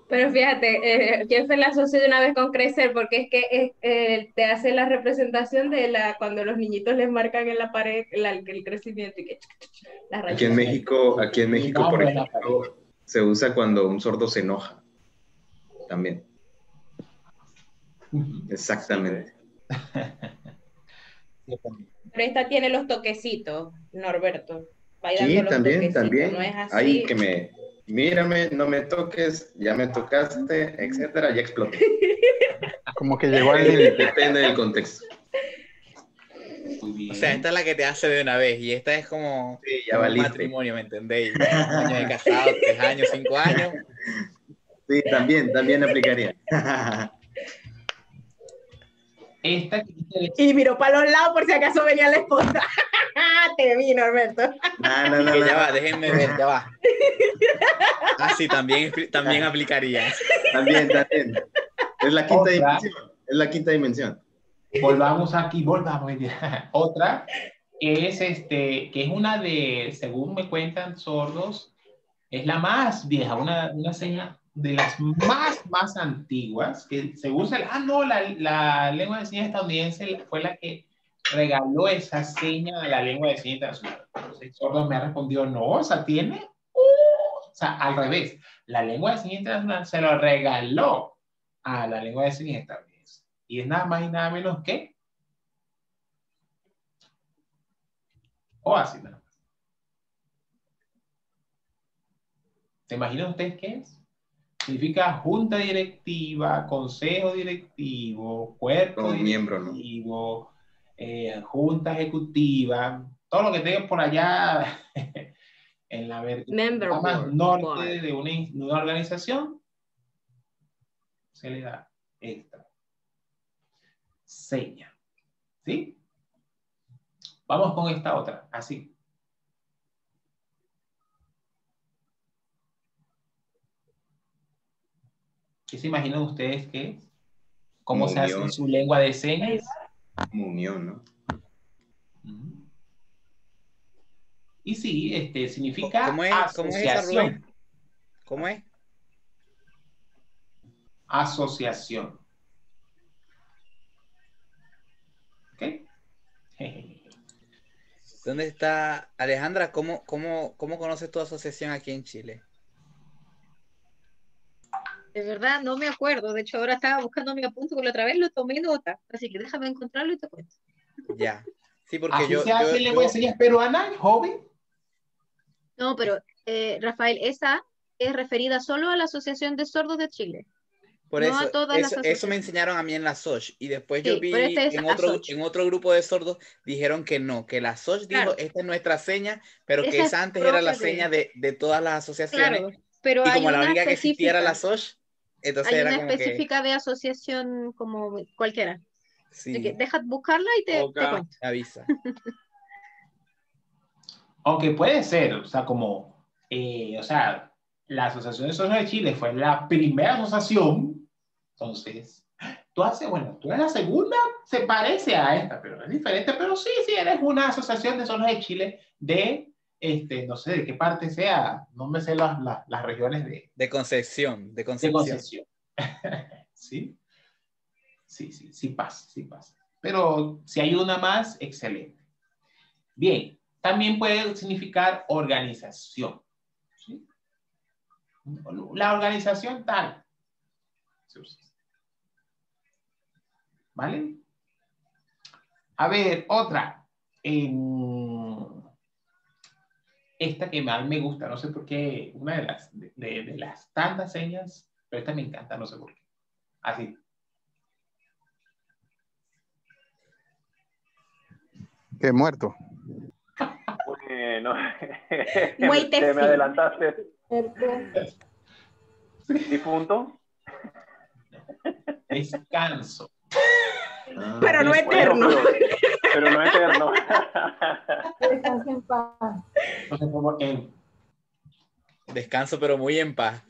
Pero fíjate, yo se la asocio de una vez con crecer, porque es que te hace la representación de cuando los niñitos les marcan en la pared el crecimiento y que las rayitas. Aquí en México, por ejemplo, se usa cuando un sordo se enoja. También. Exactamente. Pero esta tiene los toquecitos, Norberto. Sí, también. No es así. Hay que mírame, no me toques, ya me tocaste, etcétera, ya exploté. Como que llegó al límite. Depende del contexto. O sea, esta es la que te hace de una vez y esta es como, sí, ya como un matrimonio, ¿me entendéis? 1 año de casado, 3 años, 5 años. Sí, también aplicaría. Y miró para los lados por si acaso venía la esposa. Te vi, Norberto. Que ya va, déjenme ver, ya va. Ah, sí, también aplicaría. También. Es la quinta dimensión. Es la quinta dimensión. Volvamos. Otra es que es una de, según me cuentan sordos, es la más vieja, una seña de las más antiguas, que según la lengua de señas estadounidense fue la que regaló esa seña a la lengua de señas internacional. Entonces, sordo me ha respondido, no, o sea, tiene, o sea, al revés, la lengua de señas internacional se lo regaló a la lengua de señas estadounidense. Y es nada más y nada menos que así nada más. ¿Se imaginan ustedes qué es? Significa junta directiva, consejo directivo, cuerpo directivo, ¿no? Junta ejecutiva, todo lo que tenga por allá en la vertiente más norte de una organización, se le da esta seña. ¿Sí? Vamos con esta otra, así. ¿Qué se imaginan ustedes que es? ¿Cómo se hace en su lengua de señas? Unión, ¿no? Y sí, significa ¿Cómo es esa, asociación. Rubén? ¿Cómo es? Asociación. ¿Ok? ¿Dónde está Alejandra? ¿Cómo conoces tu asociación aquí en Chile? De verdad, no me acuerdo. De hecho, ahora estaba buscando mi apunte, porque la otra vez lo tomé nota. Así que déjame encontrarlo y te cuento. Ya. Sí, porque ¿Así se hace lengua de señas peruana, joven? No, pero Rafael, esa es referida solo a la Asociación de Sordos de Chile. Por no eso, a todas las eso me enseñaron a mí en la SOCH. Y después sí, yo vi en otro grupo de sordos, dijeron que no, que la SOCH dijo, esta es nuestra seña, pero que esa antes era la seña de todas las asociaciones. Claro, pero y hay como la una única que existía era la SOCH, entonces hay era una como específica de asociación como cualquiera. Sí. Así que deja buscarla y te cuento. Avisa. Aunque puede ser, o sea, como, la Asociación de Sordos de Chile fue la primera asociación, entonces, tú eres la segunda, se parece a esta, pero es diferente, pero sí, eres una Asociación de Sordos de Chile de, no sé de qué parte sea, no me sé las regiones de Concepción. De Concepción. ¿Sí? Sí pasa. Pero si hay una más, excelente. Bien, también puede significar organización. ¿Sí? La organización tal. ¿Vale? A ver, otra. Esta que más me gusta, no sé por qué, una de las tantas señas, pero esta me encanta, no sé por qué. Así. ¿Qué muerto? Bueno, Muerte me adelantaste. ¿Difunto? Descanso. Pero no eterno. Pero no eterno. Descansa en paz. Descanso, pero muy en paz.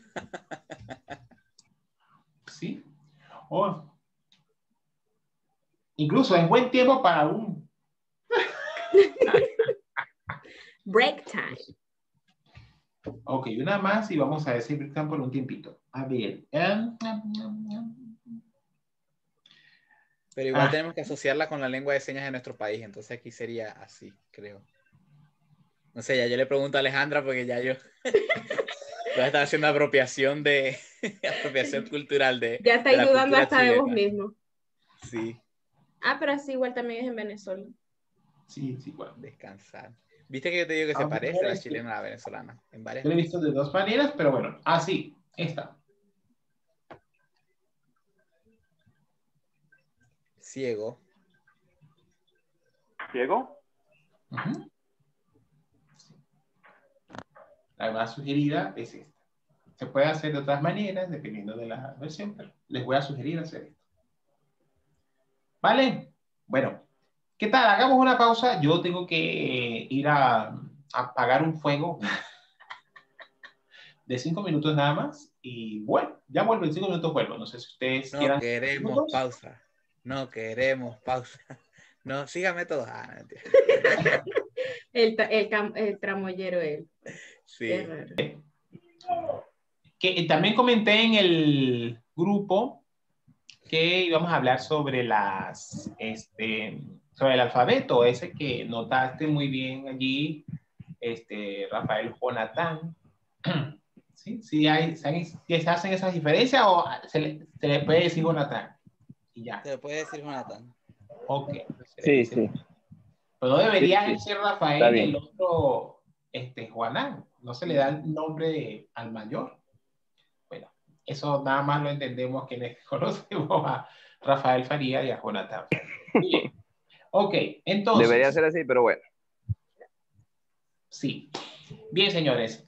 Sí. Incluso es buen tiempo para un break time. Ok, una más y vamos a decir break time por un tiempito. A ver. Pero igual tenemos que asociarla con la lengua de señas de nuestro país, entonces aquí sería así, creo. No sé, ya yo le pregunto a Alejandra porque ya yo voy a estar haciendo apropiación cultural de ya estáis la dudando cultura hasta chilena. de vos mismo. Sí. Pero así igual también es en Venezuela. Sí, bueno. Descansar. ¿Viste que yo te digo que se parece la chilena a la venezolana? En varias. Yo lo he visto de dos maneras, pero bueno, así, esta. Ciego. ¿Ciego? La más sugerida es esta. Se puede hacer de otras maneras, dependiendo de la versión, pero les voy a sugerir hacer esto. ¿Vale? Bueno, ¿Qué tal? Hagamos una pausa. Yo tengo que ir a apagar un fuego de 5 minutos nada más. Y bueno, ya vuelvo, en 5 minutos vuelvo. No sé si ustedes No quieran. queremos pausa. No queremos pausa. No, sígame todos. Mentira. El tramoyero, él. Sí. Qué raro. Que también comenté en el grupo que íbamos a hablar sobre sobre el alfabeto, ese que notaste muy bien allí, Rafael Jonathan. ¿Sí? ¿Sí se hacen esas diferencias o se le puede decir Jonathan? Y ya. Se le puede decir Jonathan. Ok. Sí, sí. Pero no debería Sí, sí. ser Está Rafael bien. el otro, Juanán. No se le da el nombre al mayor. Bueno, eso nada más lo entendemos quienes conocemos a Rafael Faría y a Jonathan Faría. Muy bien. Ok, entonces. Debería ser así, pero bueno. Sí. Bien, señores.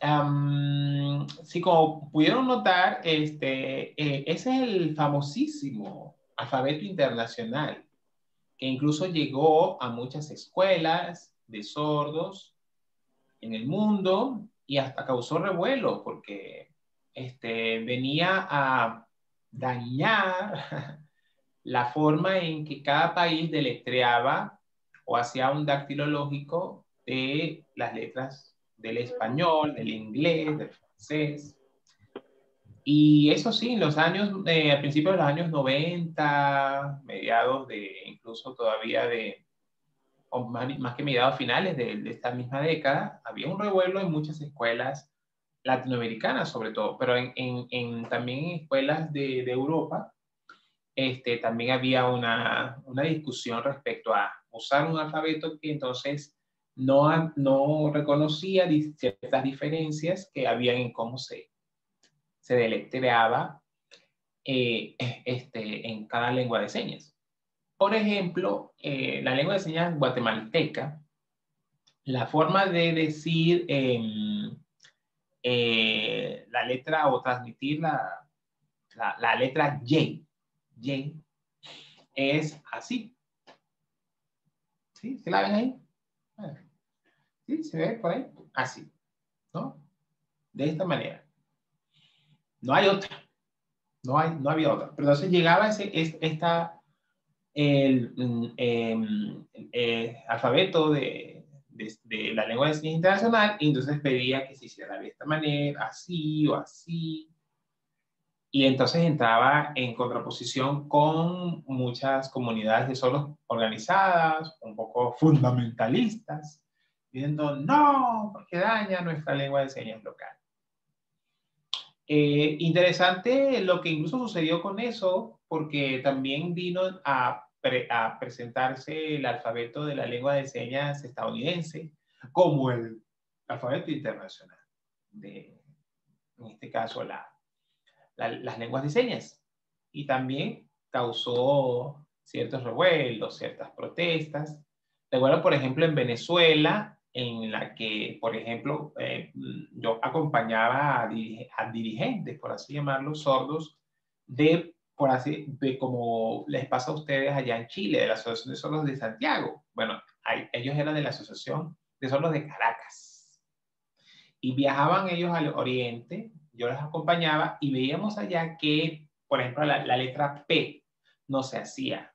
Sí, como pudieron notar, ese es el famosísimo alfabeto internacional, que incluso llegó a muchas escuelas de sordos en el mundo y hasta causó revuelo porque venía a dañar la forma en que cada país deletreaba o hacía un dactilológico de las letras del español, del inglés, del francés. Y eso sí, en los años, a principios de los años 90, mediados de, incluso todavía o más que mediados finales de esta misma década, había un revuelo en muchas escuelas latinoamericanas sobre todo, pero también en escuelas de Europa, también había una discusión respecto a usar un alfabeto que entonces no reconocía ciertas diferencias que había en cómo se deletreaba en cada lengua de señas. Por ejemplo, la lengua de señas guatemalteca, la forma de decir la letra o transmitir la letra Y es así. ¿Sí? ¿Se la ven ahí? ¿Sí? ¿Se ve por ahí? Así. ¿No? De esta manera. No hay otra. No había otra. Pero entonces llegaba el alfabeto de la lengua de señas internacional y entonces pedía que se hiciera de esta manera, así o así. Y entonces entraba en contraposición con muchas comunidades de sordos organizadas, un poco fundamentalistas, diciendo no, porque daña nuestra lengua de señas local. Interesante lo que incluso sucedió con eso, porque también vino a presentarse el alfabeto de la lengua de señas estadounidense como el alfabeto internacional, en este caso las lenguas de señas. Y también causó ciertos revuelos, ciertas protestas. Recuerdo, por ejemplo, en Venezuela, en la que, por ejemplo, yo acompañaba a dirigentes, por así llamarlos, sordos, de como les pasa a ustedes allá en Chile, de la Asociación de Sordos de Santiago. Bueno, ellos eran de la Asociación de Sordos de Caracas. Y viajaban ellos al oriente, yo les acompañaba y veíamos allá que, por ejemplo, la letra P no se hacía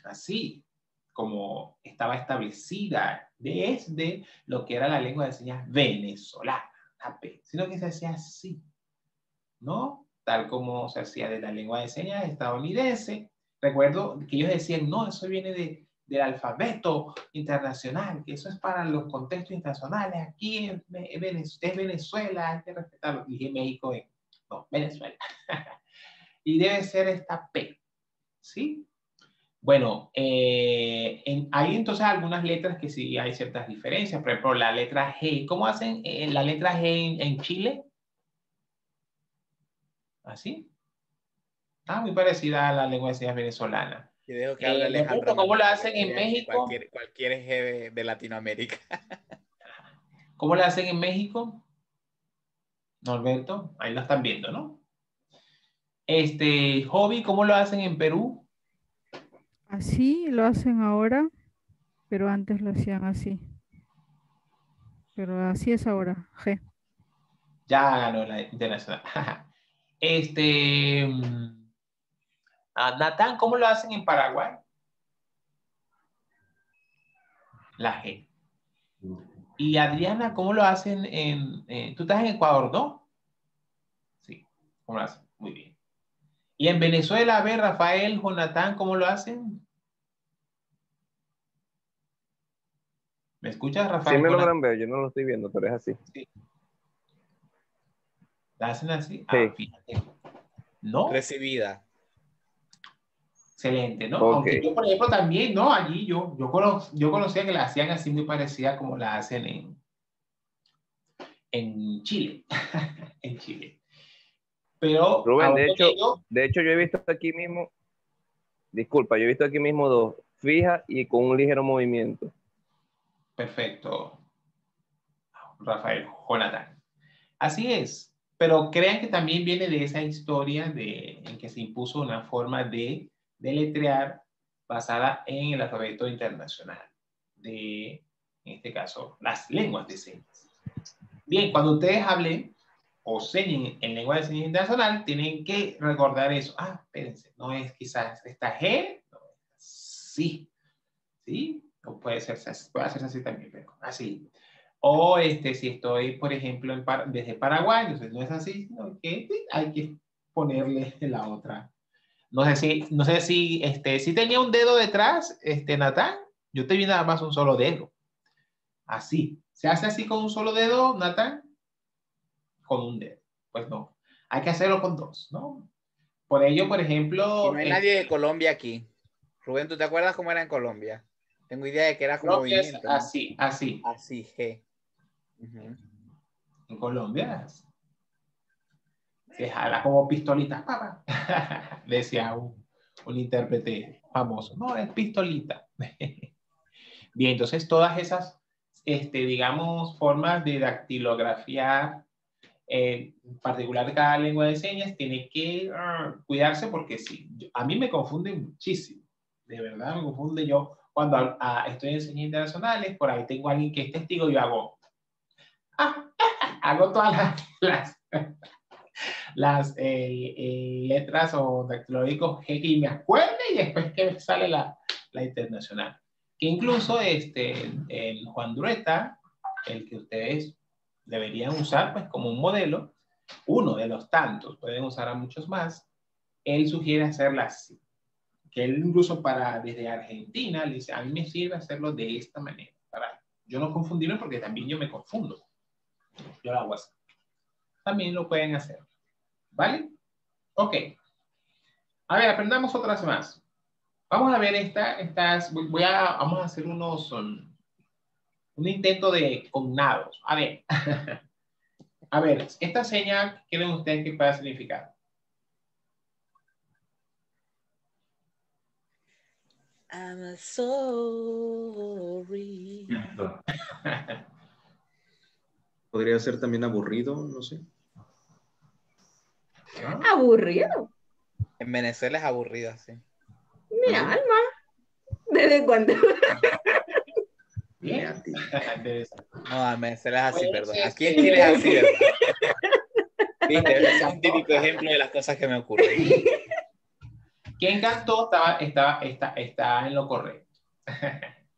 así, como estaba establecida desde lo que era la lengua de señas venezolana, la P, sino que se hacía así, ¿no? Tal como se hacía de la lengua de señas estadounidense. Recuerdo que ellos decían, no, eso viene del alfabeto internacional, que eso es para los contextos internacionales, aquí es Venezuela, hay que respetarlo. Dije México, no, Venezuela. Y debe ser esta P, ¿sí? Bueno, hay entonces algunas letras que sí hay ciertas diferencias. Por ejemplo, la letra G. ¿Cómo hacen la letra G en Chile? ¿Así? Muy parecida a la lengua de señas venezolana. Y dejo que hable Alejandra. ¿Cómo lo hacen en México? Cualquier G de Latinoamérica. ¿Cómo lo hacen en México? Norberto, ahí lo están viendo, ¿no? Hobby, ¿cómo lo hacen en Perú? Así lo hacen ahora. pero antes lo hacían así. Pero así es ahora, G. Ya ganó la internacional. Natán, ¿cómo lo hacen en Paraguay? La G. Y Adriana, ¿cómo lo hacen tú estás en Ecuador, ¿no? Sí, ¿cómo lo hacen? Muy bien. Y en Venezuela, a ver, Rafael, Jonathan, ¿cómo lo hacen? ¿Me escuchas, Rafael? Sí me logran ver, yo no lo estoy viendo, pero es así. Sí. ¿La hacen así? Sí. Ah, fíjate. ¿No? Recibida. Excelente, ¿no? Ok. Aunque yo, por ejemplo, también, ¿no? Allí yo conocía que la hacían así muy parecida como la hacen en Chile. En Chile. Pero Rubén, ahora de hecho yo he visto aquí mismo, disculpa, yo he visto aquí mismo dos, fija y con un ligero movimiento. Perfecto, Rafael, Jonathan. Así es, pero crean que también viene de esa historia en que se impuso una forma de deletrear basada en el alfabeto internacional, en este caso, las lenguas de señas. Bien, cuando ustedes hablen o señen en lengua de señas internacional, tienen que recordar eso. Ah, espérense, no es quizás esta G, no, sí, ¿sí? O puede hacerse así también, pero así. O si estoy, por ejemplo, desde Paraguay, entonces no es así, sino que hay que ponerle la otra. No sé si tenía un dedo detrás, Natán. Yo te vi nada más un solo dedo. Así. ¿Se hace así con un solo dedo, Natán? Con un dedo. Pues no. Hay que hacerlo con dos, ¿no? Por ello, por ejemplo... Y no hay nadie de Colombia aquí. Rubén, ¿tú te acuerdas cómo era en Colombia? Tengo idea de que era como movimiento, ¿no? Así. Así, G. En Colombia se jala como pistolita, papá. Decía un intérprete famoso. No, es pistolita. Bien, entonces todas esas, digamos, formas de dactilografiar, en particular de cada lengua de señas, tiene que cuidarse porque sí, a mí me confunde muchísimo. De verdad me confunde yo cuando estoy en señas internacionales, por ahí tengo a alguien que es testigo, yo hago todas las letras o dactilográficos que me acuerde y después que me sale la internacional. Que incluso el Juan Drueta, el que ustedes deberían usar pues como un modelo, uno de los tantos, pueden usar a muchos más, él sugiere hacerla así. Que él incluso desde Argentina, le dice, a mí me sirve hacerlo de esta manera, para yo no confundirme porque también yo me confundo. Yo lo hago así. También lo pueden hacer. ¿Vale? Ok. A ver, aprendamos otras más. Vamos a ver vamos a hacer un intento de cognados. A ver. A ver, esta señal, ¿qué creen ustedes que pueda significar? I'm sorry. Podría ser también aburrido, no sé. Aburrido. En Venezuela es aburrida, sí. Mi alma. ¿Desde cuándo? Bien. No, en Venezuela es así, perdón. Aquí en Chile es así, ¿verdad? Viste, es un típico ejemplo de las cosas que me ocurren. Quien cantó está en lo correcto.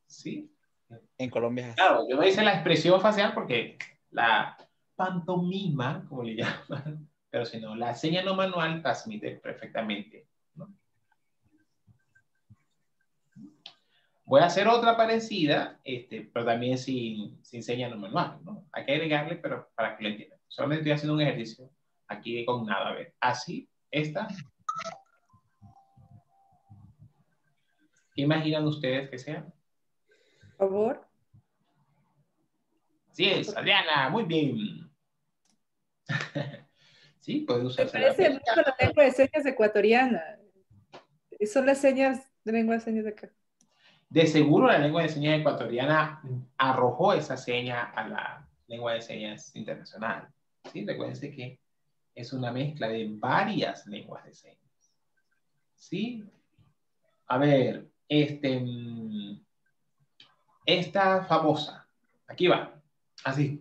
¿Sí? En Colombia es así. Claro, yo no hice la expresión facial porque la pantomima, como le llaman, pero si no, la seña no manual transmite perfectamente, ¿no? Voy a hacer otra parecida, pero también sin seña no manual, ¿no? Hay que agregarle, pero para que lo entiendan. Solamente estoy haciendo un ejercicio aquí con nada. A ver, así, esta. ¿Qué imaginan ustedes que sea? Por favor. Sí es, Adriana, muy bien. Sí, puede Me usarse parece mucho la lengua de señas ecuatoriana. Son las señas de lengua de señas de acá. De seguro la lengua de señas ecuatoriana arrojó esa seña a la lengua de señas internacional. ¿Sí? Recuérdense que es una mezcla de varias lenguas de señas. ¿Sí? A ver, esta famosa. Aquí va. Así.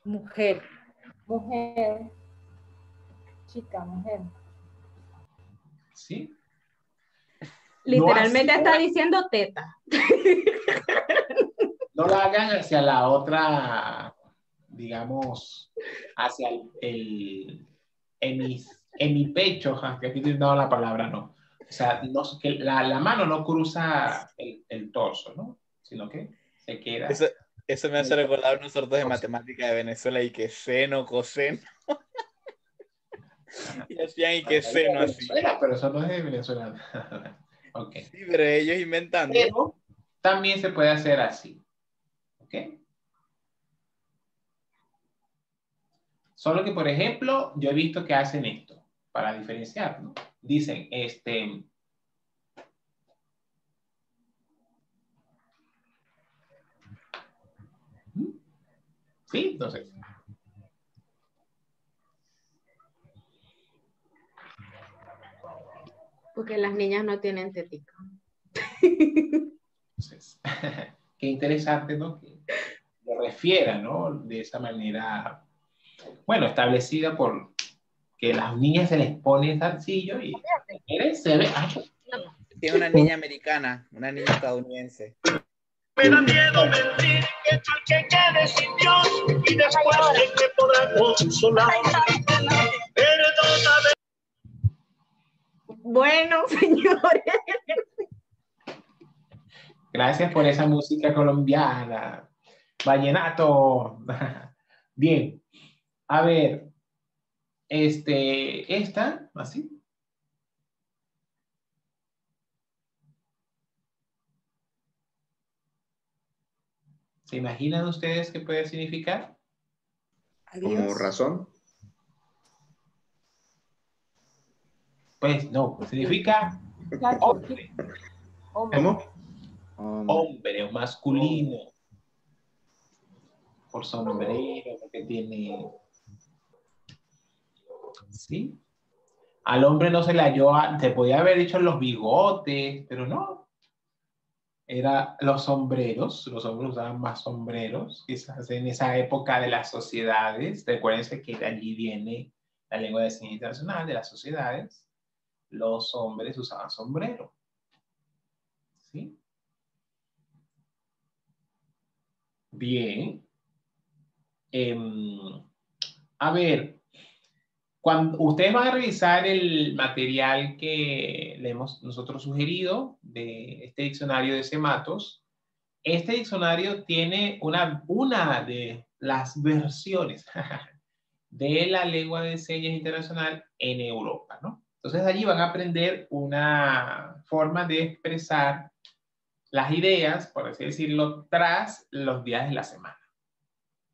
Mujer. Mujer. Chica, mujer. ¿Sí? Literalmente No está diciendo teta. No la hagan hacia la otra, digamos, hacia en mi pecho, que aquí te he dado la palabra, no. O sea, no, que la mano no cruza el torso, ¿no? Sino que se queda. Eso me hace recordar unos sordos de matemática de Venezuela y que seno, coseno. Y hacían y que seno así. Pero eso no es de Venezuela. Ok. Sí, pero ellos inventando. Pero también se puede hacer así. ¿Ok? Solo que, por ejemplo, yo he visto que hacen esto para diferenciar, ¿no? Dicen, sí, entonces. Porque las niñas no tienen tetica. Entonces, qué interesante, ¿no? Que lo refiera, ¿no? De esa manera, bueno, establecida por que las niñas se les pone el zarcillo y se ve. Tiene una niña americana, una niña estadounidense. Me da miedo mentir, que quede sin Dios y después ¿quién me podrá consolar? Perdóname. Bueno, señores. Gracias por esa música colombiana. Vallenato. Bien. A ver. Esta, así. ¿Se imaginan ustedes qué puede significar? Como razón. Pues no, significa hombre. ¿Cómo? Hombre o masculino. Por sombrero, porque tiene. ¿Sí? Al hombre no se le halló, te podía haber dicho los bigotes, pero no. Era los sombreros, los hombres usaban más sombreros, quizás en esa época de las sociedades. Recuérdense que de allí viene la lengua de señas internacional de las sociedades. Los hombres usaban sombrero. ¿Sí? Bien. A ver, cuando ustedes van a revisar el material que le hemos nosotros sugerido de este diccionario de Sematos, este diccionario tiene una de las versiones de la lengua de señas internacional en Europa, ¿no? Entonces allí van a aprender una forma de expresar las ideas, por así decirlo, tras los días de la semana.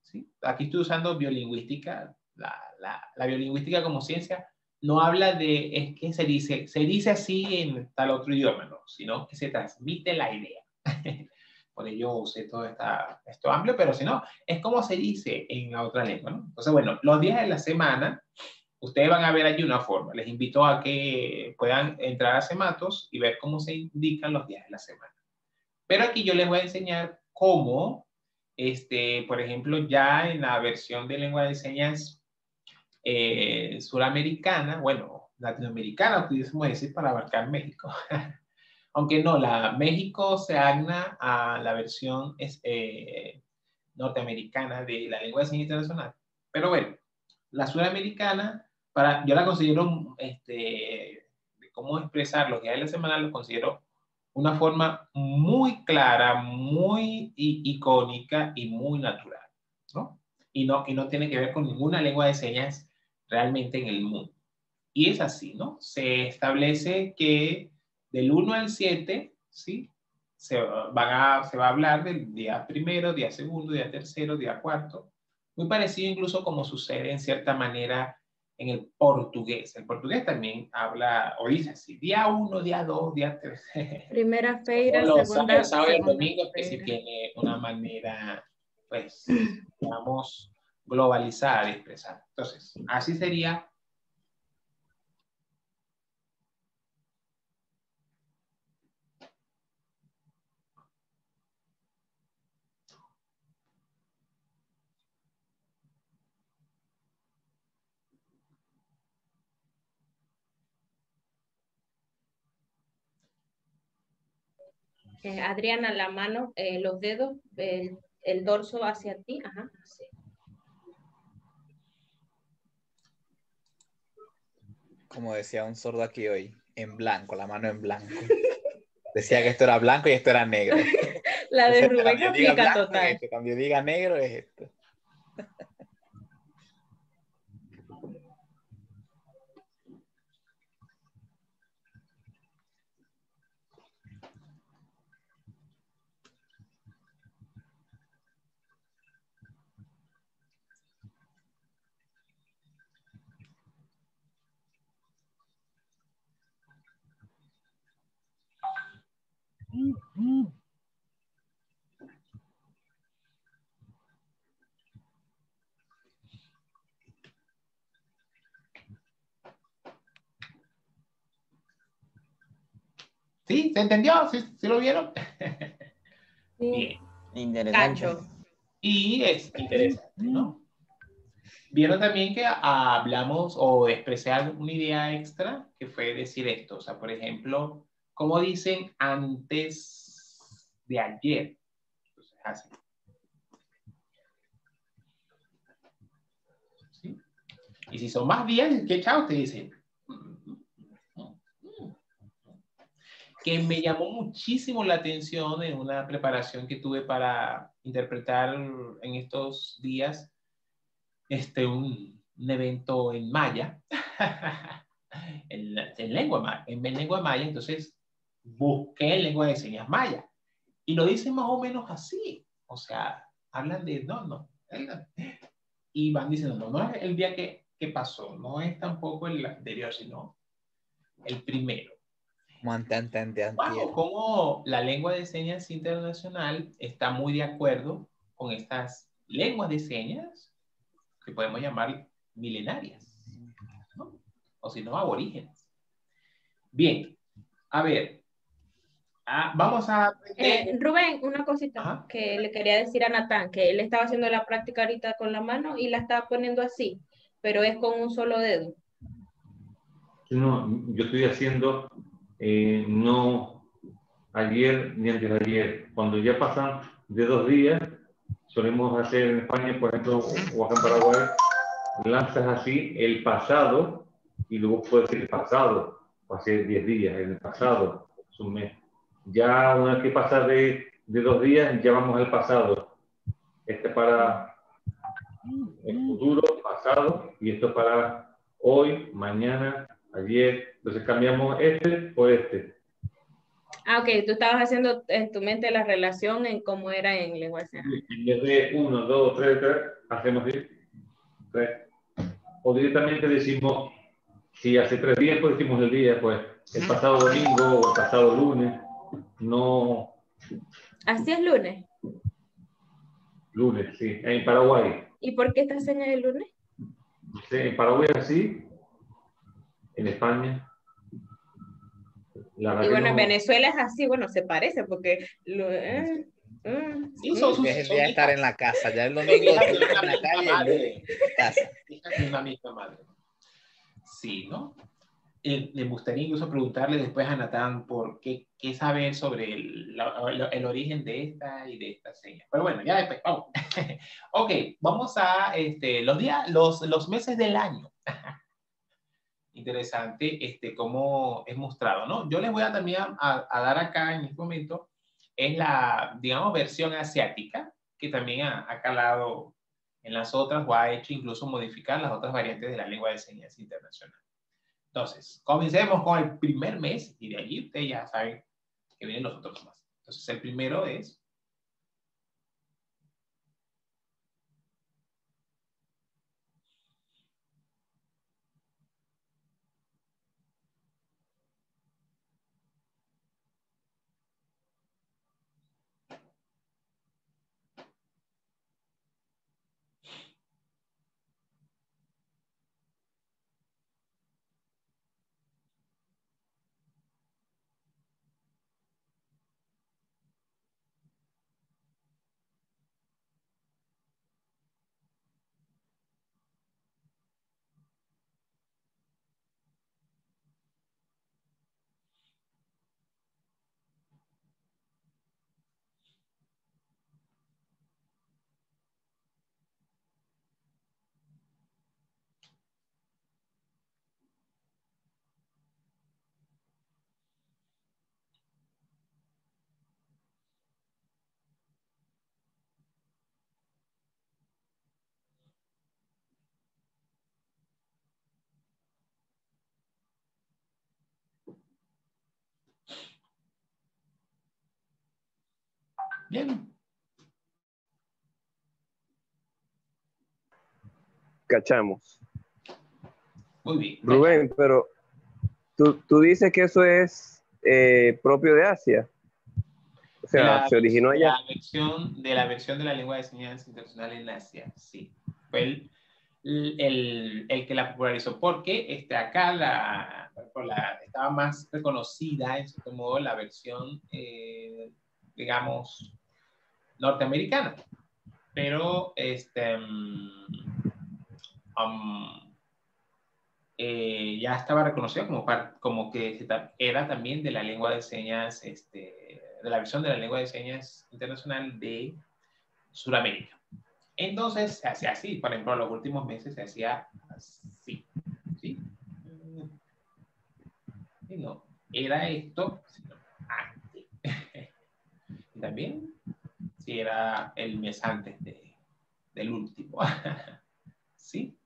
¿Sí? Aquí estoy usando biolingüística. La biolingüística como ciencia no habla de, es que se dice así en tal otro idioma, no, sino que se transmite la idea. Por ello usé todo esto amplio, pero si no, es como se dice en la otra lengua, ¿no? Entonces, bueno, los días de la semana, ustedes van a ver allí una forma. Les invito a que puedan entrar a Sematos y ver cómo se indican los días de la semana. Pero aquí yo les voy a enseñar cómo, por ejemplo, ya en la versión de lengua de señas suramericana, bueno, latinoamericana, pudiésemos decir, para abarcar México. Aunque no, México se agna a la versión norteamericana de la lengua de señas internacional. Pero bueno, la suramericana, yo la considero, de cómo expresar los días de la semana, lo considero una forma muy clara, muy icónica y muy natural, ¿no? Y no tiene que ver con ninguna lengua de señas realmente en el mundo. Y es así, ¿no? Se establece que del 1 al 7, ¿sí? Se va a hablar del día primero, día segundo, día tercero, día cuarto. Muy parecido incluso como sucede en cierta manera en el portugués. El portugués también habla, o dice así, día 1, día 2, día 3. Primera feira, El sábado y el segunda domingo, que sí tiene una manera, pues, digamos, globalizada de expresar. Entonces, así sería. Adriana, la mano, los dedos, el dorso hacia ti. Ajá, así. Como decía un sordo aquí hoy, en blanco, la mano en blanco. Decía que esto era blanco y esto era negro. La de Entonces, Rubén cuando diga aplica blanco total. es esto, cuando diga negro es esto. ¿Sí? ¿Se entendió? ¿Sí lo vieron? Sí. Bien. Cacho. Y es interesante, ¿no? Vieron también que hablamos o expresé una idea extra que fue decir esto. O sea, por ejemplo, como dicen antes de ayer. Entonces, así. ¿Sí? Y si son más días, ¿qué chao te dice? Que me llamó muchísimo la atención en una preparación que tuve para interpretar en estos días un evento en maya, en lengua maya, entonces busqué en lengua de señas maya y lo dicen más o menos así, o sea, hablan de no, y van diciendo, no es el día que pasó, no es tampoco el anterior, sino el primero. Wow, cómo la lengua de señas internacional está muy de acuerdo con estas lenguas de señas que podemos llamar milenarias, ¿no? O si no, aborígenes. Bien, a ver, vamos a... Rubén, una cosita que le quería decir a Natán, que él estaba haciendo la práctica ahorita con la mano y la estaba poniendo así, pero es con un solo dedo. No, yo estoy haciendo no ayer ni antes de ayer. Cuando ya pasan de 2 días, solemos hacer en España, por ejemplo, o acá en Paraguay, lanzas así el pasado y luego puedes decir el pasado, o hace 10 días, el pasado, es un mes. Ya una vez que pasa de 2 días, ya vamos al pasado. Este para el futuro, pasado, y esto para hoy, mañana, ayer. Entonces cambiamos este por este. Ah, ok, tú estabas haciendo en tu mente la relación en cómo era en lengua de señas. En vez de 1, 2, 3, hacemos así. 3. O directamente decimos, si hace 3 días, pues decimos el día, pues el pasado domingo o el pasado lunes. No. ¿Así es lunes? Lunes, sí. En Paraguay. ¿Y por qué esta seña de lunes? Sí, en Paraguay así. En España. Y bueno, en Venezuela es así, bueno, se parece porque... Sí, es el día de estar en la casa, ya el domingo en la calle, el lunes en casa. De una misma madre. Sí, ¿no? Me gustaría incluso preguntarle después a Natán por qué saber sobre el origen de esta y de esta seña. Pero bueno, ya después, vamos. Ok, vamos a los meses del año. Interesante cómo es mostrado, ¿no? Yo les voy a también a dar acá en este momento, es la, digamos, versión asiática, que también ha calado en las otras o ha hecho incluso modificar las otras variantes de la lengua de señas internacional. Entonces, comencemos con el primer mes y de allí ustedes ya saben que vienen los otros más. Entonces, el primero es... Bien. Cachamos. Muy bien. Rubén, pero tú dices que eso es propio de Asia. O sea, se originó allá. De la versión de la lengua de señas internacional en Asia, sí. Fue el que la popularizó, porque acá estaba más reconocida, en cierto modo, la versión, digamos, norteamericana. Pero ya estaba reconocida como que era también de la lengua de señas, de la versión de la lengua de señas internacional de Sudamérica. Entonces se hacía así, por ejemplo, en los últimos meses se hacía así, ¿sí? Y no, era esto, sino así. Y también, si era el mes antes del último, ¿sí?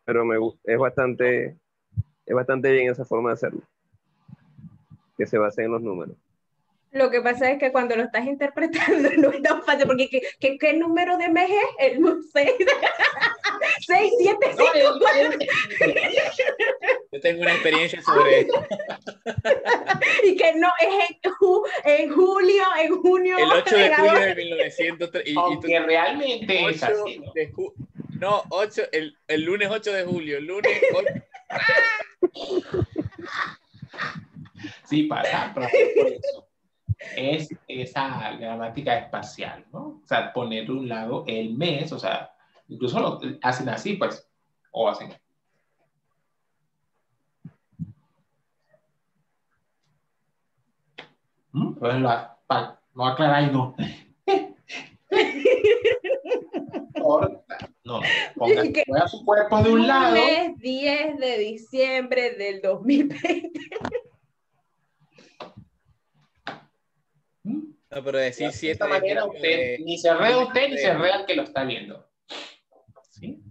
Pero es bastante bien esa forma de hacerlo, que se base en los números. Lo que pasa es que cuando lo estás interpretando no es tan fácil, porque ¿qué número de mes es? El 6, 6, 7, 5. Yo tengo una experiencia sobre esto. Y que no es en julio, en junio. El 8 de julio de 1903. Aunque realmente es así, ¿no? 8, el lunes 8 de julio. El lunes 8. Sí, pasa, pero por eso. Es esa gramática espacial, ¿no? O sea, poner de un lado el mes, o sea, incluso lo hacen así, pues, o hacen. Pues no aclaráis, no. No, ponga su cuerpo de un lado. Lunes 10 de diciembre del 2020. No, pero decir 7 de esta manera usted, ni se rea usted, ni se rea el que lo está viendo. ¿Sí?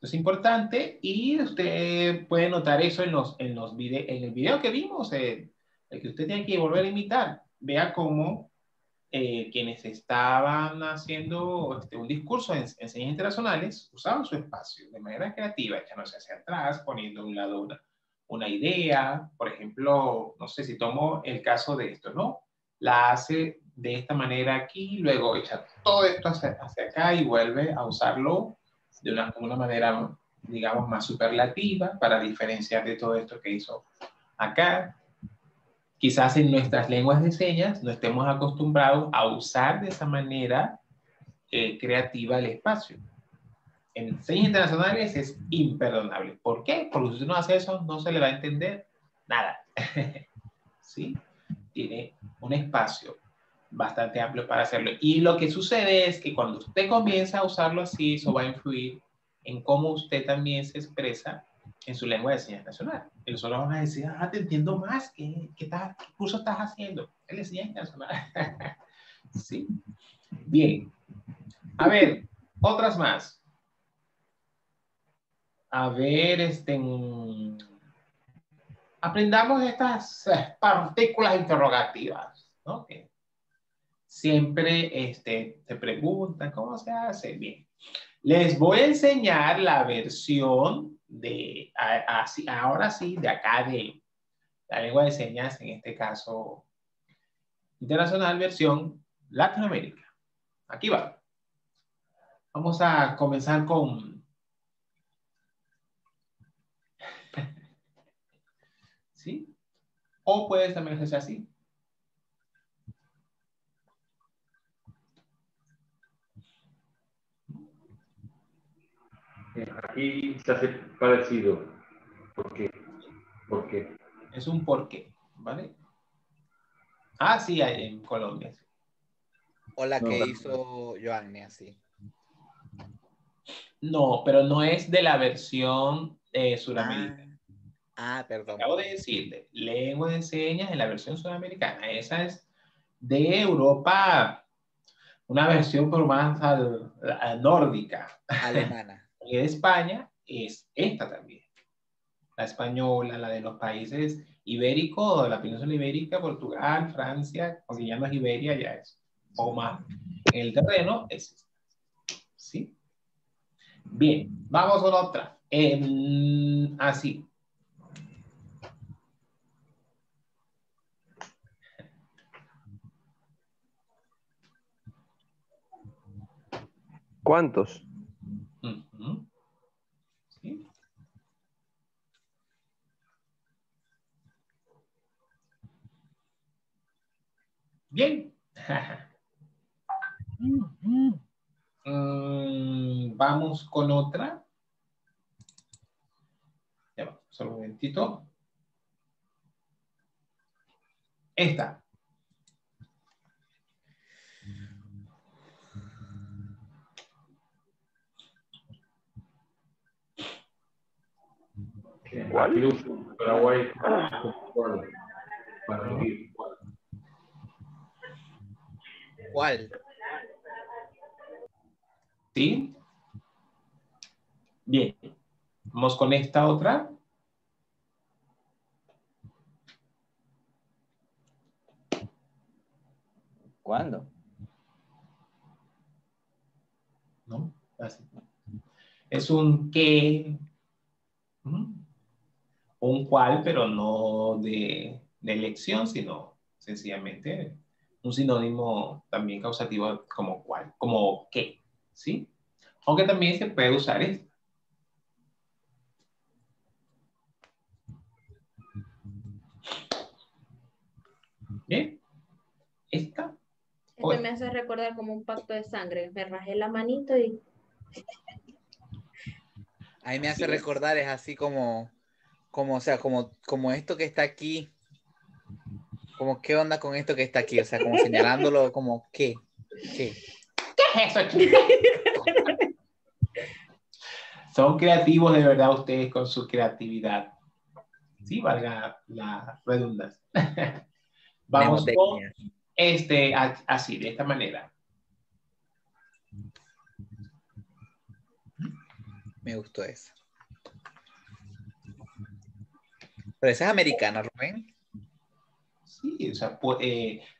Es importante, y usted puede notar eso en el video que vimos, el que usted tiene que volver a imitar. Vea cómo quienes estaban haciendo un discurso en señas internacionales usaban su espacio de manera creativa, echándose hacia atrás, poniendo a un lado una idea. Por ejemplo, no sé si tomo el caso de esto, ¿no? La hace de esta manera aquí, luego echa todo esto hacia acá y vuelve a usarlo de una manera, digamos, más superlativa para diferenciar de todo esto que hizo acá. Quizás en nuestras lenguas de señas no estemos acostumbrados a usar de esa manera creativa el espacio. En señas internacionales es imperdonable. ¿Por qué? Porque si usted no hace eso, no se le va a entender nada. ¿Sí? Tiene un espacio bastante amplio para hacerlo. Y lo que sucede es que cuando usted comienza a usarlo así, eso va a influir en cómo usted también se expresa en su lengua de señas nacional. Y nosotros vamos a decir, te entiendo más. ¿Qué curso estás haciendo? Él es señas nacional. Sí. Bien. A ver, otras más. A ver, aprendamos estas partículas interrogativas, ¿no? Que siempre se preguntan cómo se hace. Bien. Les voy a enseñar la versión ahora sí, de acá de la lengua de señas, en este caso internacional, versión Latinoamérica. Aquí va. Vamos a comenzar con... ¿Sí? O puedes también hacerse así. Aquí se hace parecido. ¿Por qué? ¿Por qué? Es un porqué, ¿vale? Ah, sí, hay en Colombia. Sí. O la que hizo Joanny, así. No, pero no es de la versión sudamericana. Perdón. Acabo de decirle, lengua de señas en la versión sudamericana. Esa es de Europa, una versión por más nórdica. Alemana. Y de España es esta también. La española, la de los países ibérico, la península ibérica, Portugal, Francia, porque ya no es Iberia, ya es o más. En el terreno es esta. ¿Sí? Bien, vamos con otra. Así. ¿Cuántos? Ujú. ¿Sí? Bien. Vamos con otra. Ya va, solo un momentito. Esta. Aquí uso Paraguay para medir. ¿Cuál? ¿Sí? Bien. Vamos con esta otra. ¿Cuándo? ¿No? Así. Es un qué, un cuál, pero no de elección, sino sencillamente un sinónimo también causativo como cuál, como qué, ¿sí? Aunque también se puede usar esta. ¿Bien? ¿Esta? Este me hace recordar como un pacto de sangre. Me rajé la manito y... A mí me hace recordar, es así o sea, como esto que está aquí, como qué onda con esto que está aquí, o sea, como señalándolo como qué. ¿Qué es eso, chicos? Son creativos de verdad ustedes con su creatividad. Sí, valga la redundancia. Vamos con así, de esta manera. Me gustó esa. Pero esa es americana, Rubén. Sí, o sea,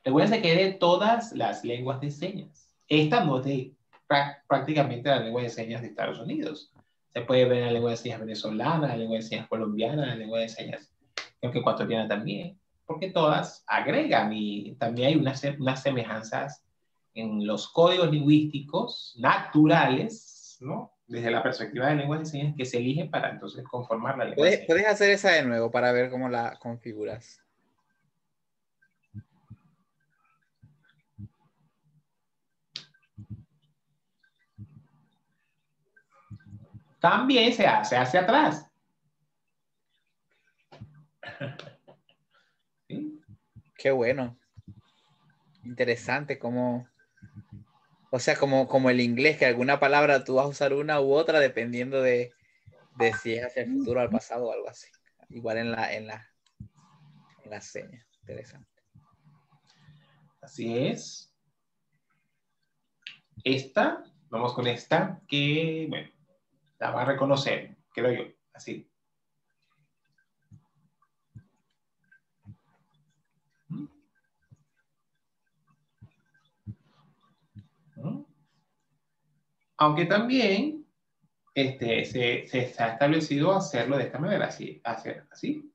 recuerden que de todas las lenguas de señas. Esta no es de prácticamente la lengua de señas de Estados Unidos. Se puede ver en la lengua de señas venezolana, la lengua de señas colombiana, la lengua de señas creo que ecuatoriana también, porque todas agregan y también hay unas semejanzas en los códigos lingüísticos naturales, ¿no? Desde la perspectiva de lenguas de señas que se eligen para entonces conformar la lengua de señas. ¿Puedes hacer esa de nuevo para ver cómo la configuras? También se hace hacia atrás. ¿Sí? Qué bueno. Interesante como... O sea, como el inglés, que alguna palabra tú vas a usar una u otra dependiendo de si es hacia el futuro, al pasado o algo así. Igual en la seña. Interesante. Así es. Esta, vamos con esta, que, bueno, la va a reconocer, creo yo, así. Aunque también se ha establecido hacerlo de esta manera, así, hacer así.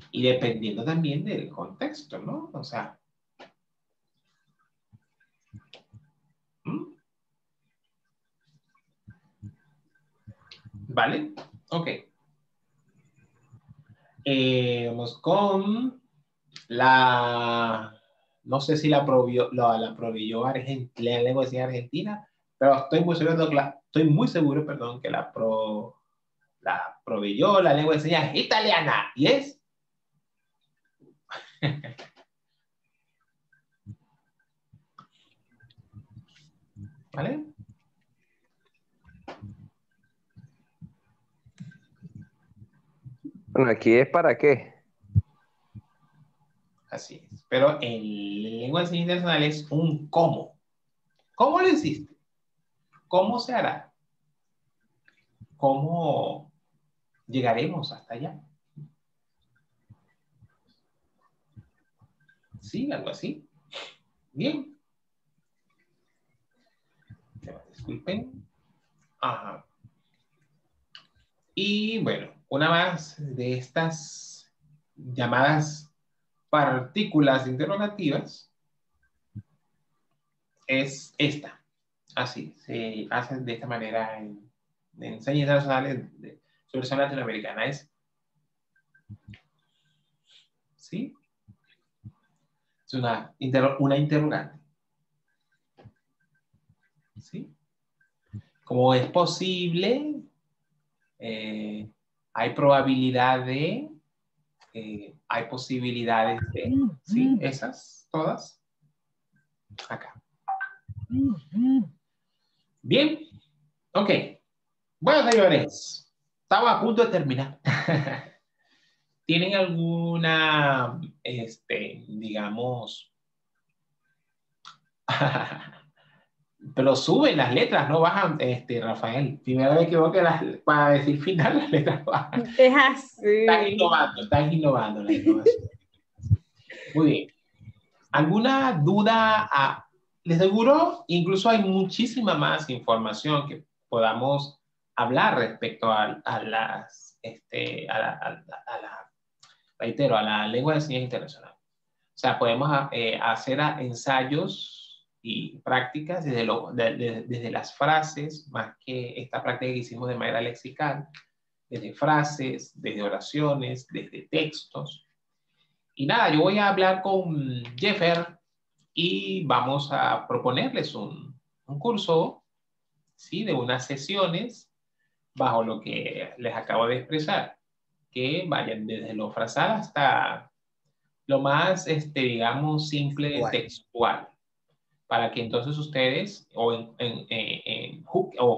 Y dependiendo también del contexto, ¿no? O sea. ¿Vale? Ok. Vamos con no sé si la proveyó la lengua de señas argentina, pero estoy muy seguro, perdón, que la proveyó la lengua de señas italiana. ¿Y es? ¿Vale? Bueno, aquí es para qué. Así es. Pero en lengua de señas internacional es un cómo. ¿Cómo lo hiciste? ¿Cómo se hará? ¿Cómo llegaremos hasta allá. Sí, algo así. Bien. Disculpen. Ajá. Y bueno, una más de estas llamadas partículas interrogativas es esta. Así, se hace de esta manera en enseñanzas nacionales de sobre zona latinoamericana. Es, ¿sí? Es una interrogante. ¿Sí? ¿Cómo es posible? Hay probabilidad de, hay posibilidades de, ¿sí? Esas, todas. Acá. Bien. Ok. Bueno, señores, estamos a punto de terminar. ¿Tienen alguna, digamos, pero suben las letras, no bajan, Rafael? Primera vez que veo que para decir final las letras bajan. Es así. Están innovando la innovación. Muy bien. ¿Alguna duda? De seguro, incluso hay muchísima más información que podamos hablar respecto a las, reitero, a la lengua de señas internacional. O sea, podemos hacer ensayos y prácticas desde las frases, más que esta práctica que hicimos de manera lexical, desde frases, desde oraciones, desde textos. Y nada, yo voy a hablar con Jeffer y vamos a proponerles un curso, ¿sí? De unas sesiones bajo lo que les acabo de expresar, que vayan desde lo frasal hasta lo más, digamos, simple textual, para que entonces ustedes o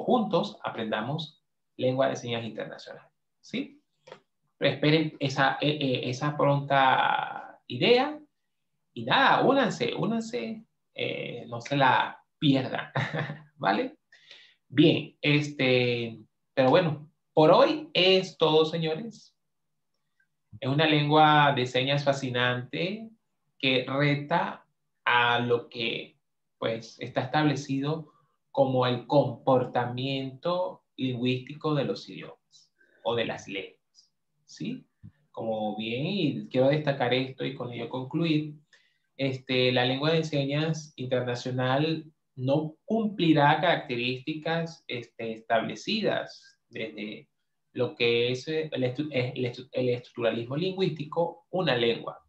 juntos aprendamos lengua de señas internacional, ¿sí? Pero esperen esa pronta idea y nada, únanse, no se la pierdan, ¿vale? Bien, pero bueno, por hoy es todo, señores. Es una lengua de señas fascinante que reta a lo que pues está establecido como el comportamiento lingüístico de los idiomas o de las lenguas, ¿sí? Como bien, y quiero destacar esto y con ello concluir, la lengua de señas internacional no cumplirá características establecidas desde lo que es el estructuralismo lingüístico, una lengua.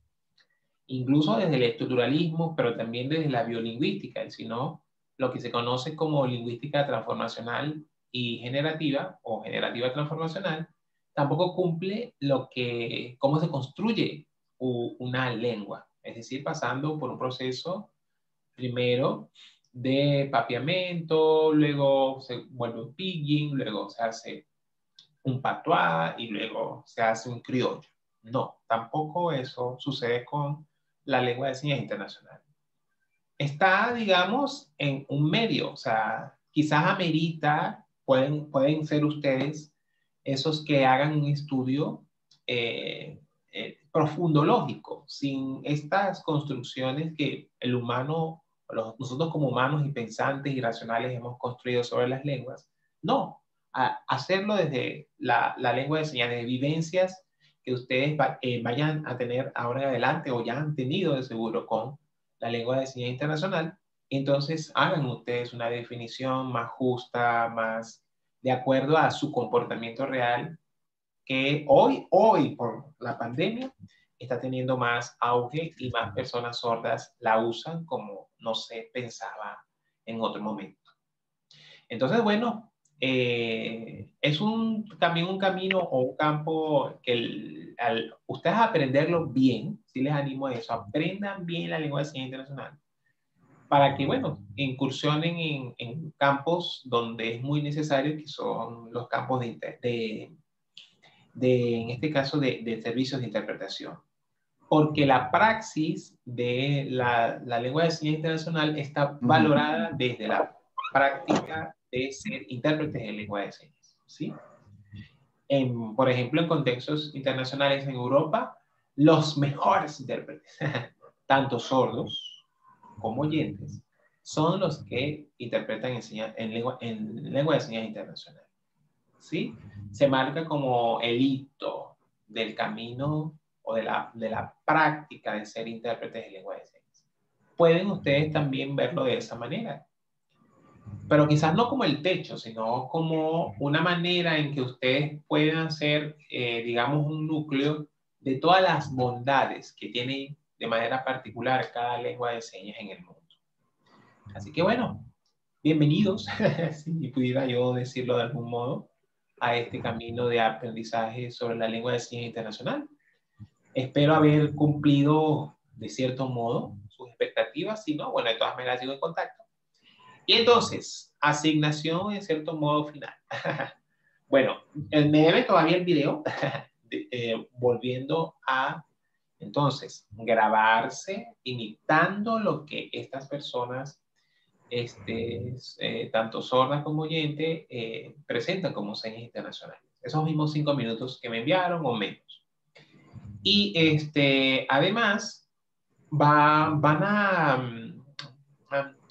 Incluso desde el estructuralismo, pero también desde la biolingüística, sino lo que se conoce como lingüística transformacional y generativa, o generativa transformacional, tampoco cumple cómo se construye una lengua. Es decir, pasando por un proceso primero de papiamento, luego se vuelve un pidgin, luego se hace un patois y luego se hace un criollo. No, tampoco eso sucede con la lengua de señas internacional. Está, digamos, en un medio, o sea, quizás amerita, pueden ser ustedes esos que hagan un estudio profundo lógico, sin estas construcciones que el humano, nosotros como humanos y pensantes y racionales hemos construido sobre las lenguas. No, hacerlo desde la lengua de señas, de vivencias que ustedes vayan a tener ahora en adelante o ya han tenido de seguro con la lengua de señas internacional. Entonces hagan ustedes una definición más justa, más de acuerdo a su comportamiento real, que hoy por la pandemia está teniendo más auge y más personas sordas la usan como no se pensaba en otro momento. Entonces, bueno, es también un camino o un campo que ustedes aprenderlo bien, si les animo a eso, aprendan bien la lengua de señas internacional, para que, bueno, incursionen en campos donde es muy necesario, que son los campos en este caso, de servicios de interpretación. Porque la praxis de la lengua de señas internacional está valorada desde la práctica de ser intérpretes de lengua de señas, ¿sí? por ejemplo, en contextos internacionales en Europa, los mejores intérpretes, tanto sordos como oyentes, son los que interpretan en lengua de señas internacional. ¿Sí? Se marca como el hito del camino o de la práctica de ser intérpretes de lengua de señas. Pueden ustedes también verlo de esa manera, pero quizás no como el techo, sino como una manera en que ustedes puedan ser, digamos, un núcleo de todas las bondades que tiene de manera particular cada lengua de señas en el mundo. Así que bueno, bienvenidos, si pudiera yo decirlo de algún modo, a este camino de aprendizaje sobre la lengua de señas internacional. Espero haber cumplido de cierto modo sus expectativas, si no, bueno, de todas maneras sigo en contacto. Y entonces, asignación en cierto modo final. Bueno, me debe todavía el video, volviendo a, entonces, grabarse imitando lo que estas personas, tanto sordas como oyentes, presentan como señas internacionales. Esos mismos 5 minutos que me enviaron o menos. Y además, van a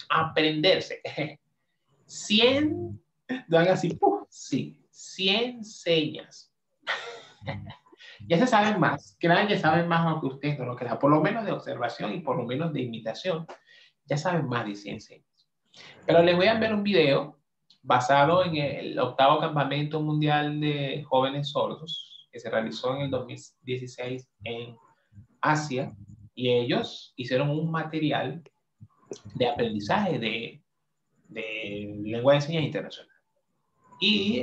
aprenderse 100, dan así, sí, 100 señas. Ya se saben más, crean que saben más lo que ustedes no lo crean, por lo menos de observación y por lo menos de imitación, ya saben más de 100 señas. Pero les voy a ver un video basado en el 8º Campamento Mundial de Jóvenes Sordos que se realizó en el 2016 en Asia, y ellos hicieron un material de aprendizaje de lengua de señas internacional. Y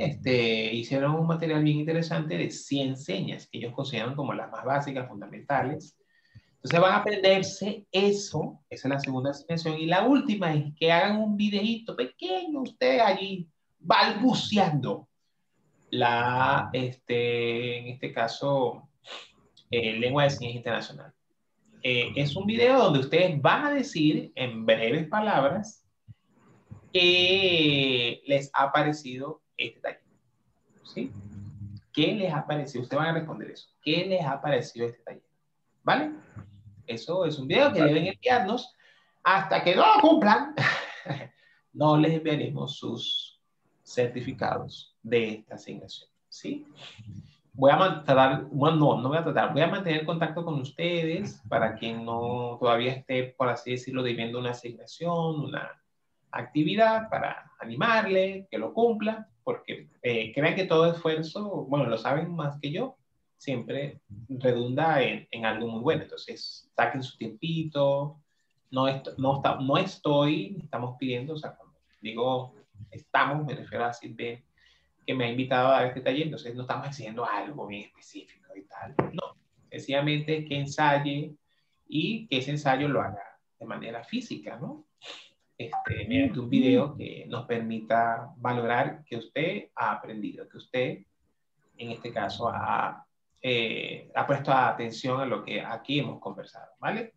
hicieron un material bien interesante de 100 señas que ellos consideran como las más básicas, fundamentales. Entonces van a aprenderse eso, esa es la segunda asignación. Y la última es que hagan un videíto pequeño, ustedes allí balbuceando en este caso, lengua de señas internacional. Es un video donde ustedes van a decir en breves palabras qué les ha parecido este taller. ¿Sí? ¿Qué les ha parecido? Ustedes van a responder eso. ¿Qué les ha parecido este taller? ¿Vale? Eso es un video que deben enviarnos. Hasta que no lo cumplan, no les enviaremos sus certificados de esta asignación. ¿Sí? Voy a mantener contacto con ustedes para quien no todavía esté, por así decirlo, debiendo una asignación, una actividad, para animarle, que lo cumpla, porque crean que todo esfuerzo, bueno, lo saben más que yo, siempre redunda en algo muy bueno. Entonces, saquen su tiempito. Estamos pidiendo, o sea, cuando digo estamos, me refiero a Silvia, que me ha invitado a dar este taller, entonces no estamos haciendo algo bien específico y tal. No, sencillamente que ensaye y que ese ensayo lo haga de manera física, ¿no? Mediante un video que nos permita valorar que usted ha aprendido, que usted, en este caso, ha puesto atención a lo que aquí hemos conversado, ¿vale?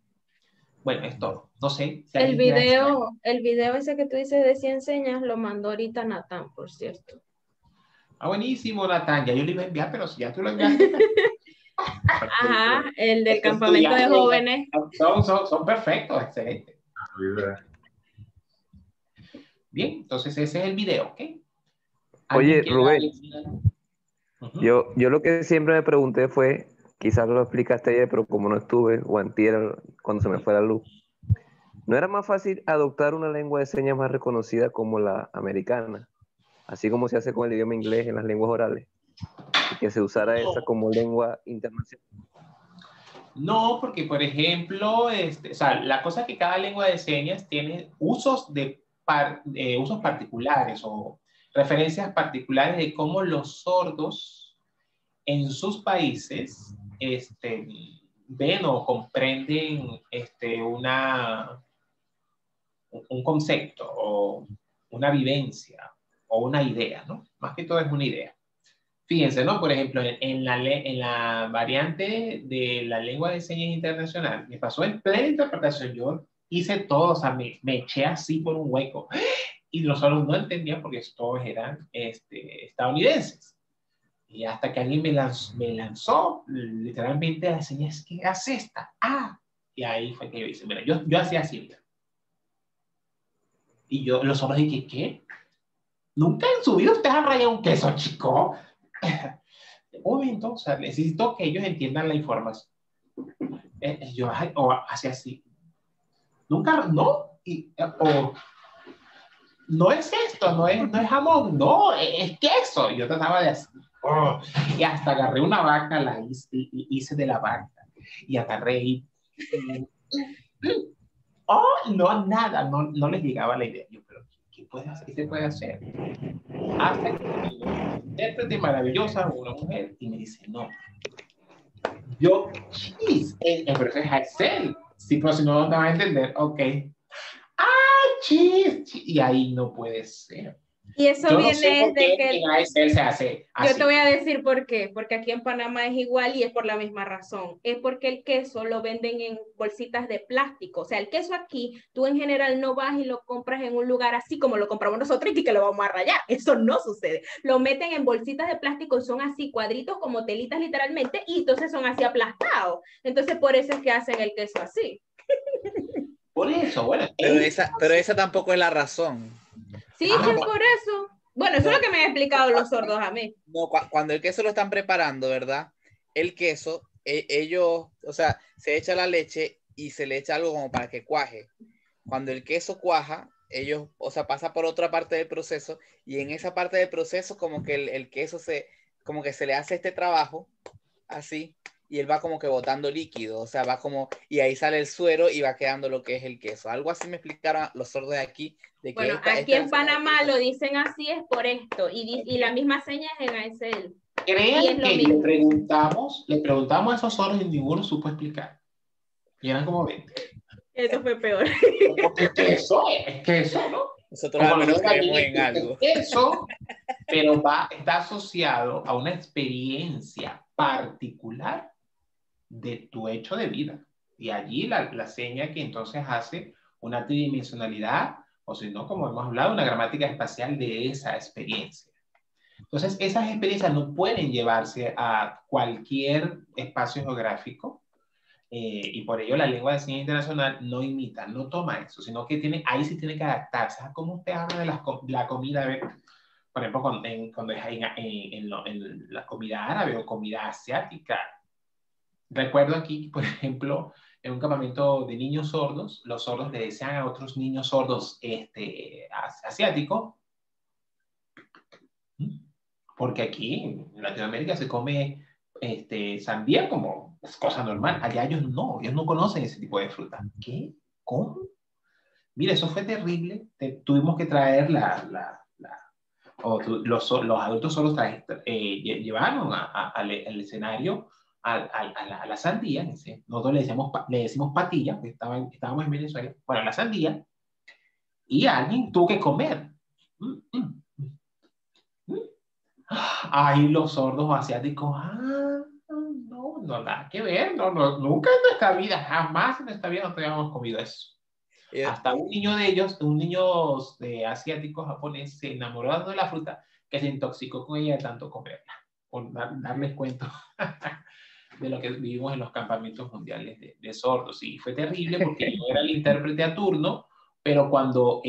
Bueno, es todo. No sé. Si el video ese que tú dices de 100 señas lo mandó ahorita Natán, por cierto. Ah, buenísimo, Natán. Ya yo le iba a enviar, pero si ya tú lo enviaste. Ajá, el del campamento de jóvenes. Son perfectos, excelente. Bien, entonces ese es el video, ¿ok? Oye, Rubén, yo lo que siempre me pregunté fue, quizás lo explicaste ayer, pero como no estuve, o antier, cuando se me fue la luz, ¿no era más fácil adoptar una lengua de señas más reconocida como la americana? Así como se hace con el idioma inglés en las lenguas orales, y que se usara esa como lengua internacional. No, porque por ejemplo, o sea, la cosa es que cada lengua de señas tiene usos usos particulares o referencias particulares de cómo los sordos en sus países ven o comprenden un concepto o una vivencia o una idea, ¿no? Más que todo es una idea. Fíjense, ¿no? Por ejemplo, en la variante de la lengua de señas internacional, me pasó en plena interpretación. Yo hice todo, o sea, me eché así por un hueco. Y los sordos no entendían porque todos eran estadounidenses. Y hasta que alguien me lanzó literalmente la señal, es que haz esta. Y ahí fue que yo hice, mira, yo hacía así. Y yo, los sordos dije, ¿qué? ¿Nunca en su vida ustedes han rayado un queso, chico? Un momento, o sea, necesito que ellos entiendan la información. Yo hacía así. Nunca, no. O, no es esto, no es jamón, no, es queso. Y yo trataba de hacer. Y hasta agarré una vaca, la hice de la vaca. Y agarré y... no, nada, no les llegaba la idea. Yo, pero ¿qué puede hacer? ¿Qué se puede hacer? Hasta que una intérprete maravillosa, una mujer, y me dice, no. Yo, chis, pero es Excel. Sí, pero si no te vas a entender, ok. Chis. Y ahí no puede ser. Y eso yo viene no sé por de qué que... en Excel se hace así. Yo te voy a decir por qué. Porque aquí en Panamá es igual y es por la misma razón. Es porque el queso lo venden en bolsitas de plástico. O sea, el queso aquí, tú en general no vas y lo compras en un lugar así como lo compramos nosotros y que lo vamos a rayar. Eso no sucede. Lo meten en bolsitas de plástico, son así cuadritos como telitas literalmente y entonces son así aplastados. Entonces por eso es que hacen el queso así. Por eso, bueno. Pero esa tampoco es la razón. Sí, sí es por eso. Bueno, eso es lo que me han explicado los sordos a mí. No, cuando el queso lo están preparando, ¿verdad? El queso, ellos, o sea, se echa la leche y se le echa algo como para que cuaje. Cuando el queso cuaja, ellos, o sea, pasa por otra parte del proceso y en esa parte del proceso como que el queso como que se le hace este trabajo, así, y él va como que botando líquido, o sea, va como, y ahí sale el suero y va quedando lo que es el queso. Algo así me explicaron los sordos de aquí. De que bueno, aquí en Panamá lo dicen así es por esto, y la misma seña es en ASL. Crean que le preguntamos a esos sordos y ninguno supo explicar. Y eran como 20. Eso fue peor. Porque es queso, ¿no? Nosotros al menos creemos en algo. Eso, pero está asociado a una experiencia particular de tu hecho de vida. Y allí la seña que entonces hace una tridimensionalidad, o si no, como hemos hablado, una gramática espacial de esa experiencia. Entonces, esas experiencias no pueden llevarse a cualquier espacio geográfico y por ello la lengua de señas internacional no imita, no toma eso, sino que ahí sí tiene que adaptarse. ¿Cómo usted habla de la comida? A ver, por ejemplo, cuando es en la comida árabe o comida asiática. Recuerdo aquí, por ejemplo, en un campamento de niños sordos, los sordos le decían a otros niños sordos asiáticos, porque aquí en Latinoamérica se come sandía como cosa normal. Allá ellos no conocen ese tipo de fruta. ¿Qué? ¿Cómo? Mira, eso fue terrible. Tuvimos que traer los adultos solos llevaron al escenario a la sandía. Nosotros le decimos patilla, porque estábamos en Venezuela. Bueno, la sandía. Y alguien tuvo que comer. Ahí los sordos asiáticos, no, nada que ver, nunca en nuestra vida, jamás en nuestra vida nos habíamos comido eso. Hasta un niño de ellos, un niño asiático japonés, se enamoró de la fruta que se intoxicó con ella de tanto comerla, por darles cuenta de lo que vivimos en los campamentos mundiales de sordos. Y fue terrible porque yo era el intérprete a turno, pero cuando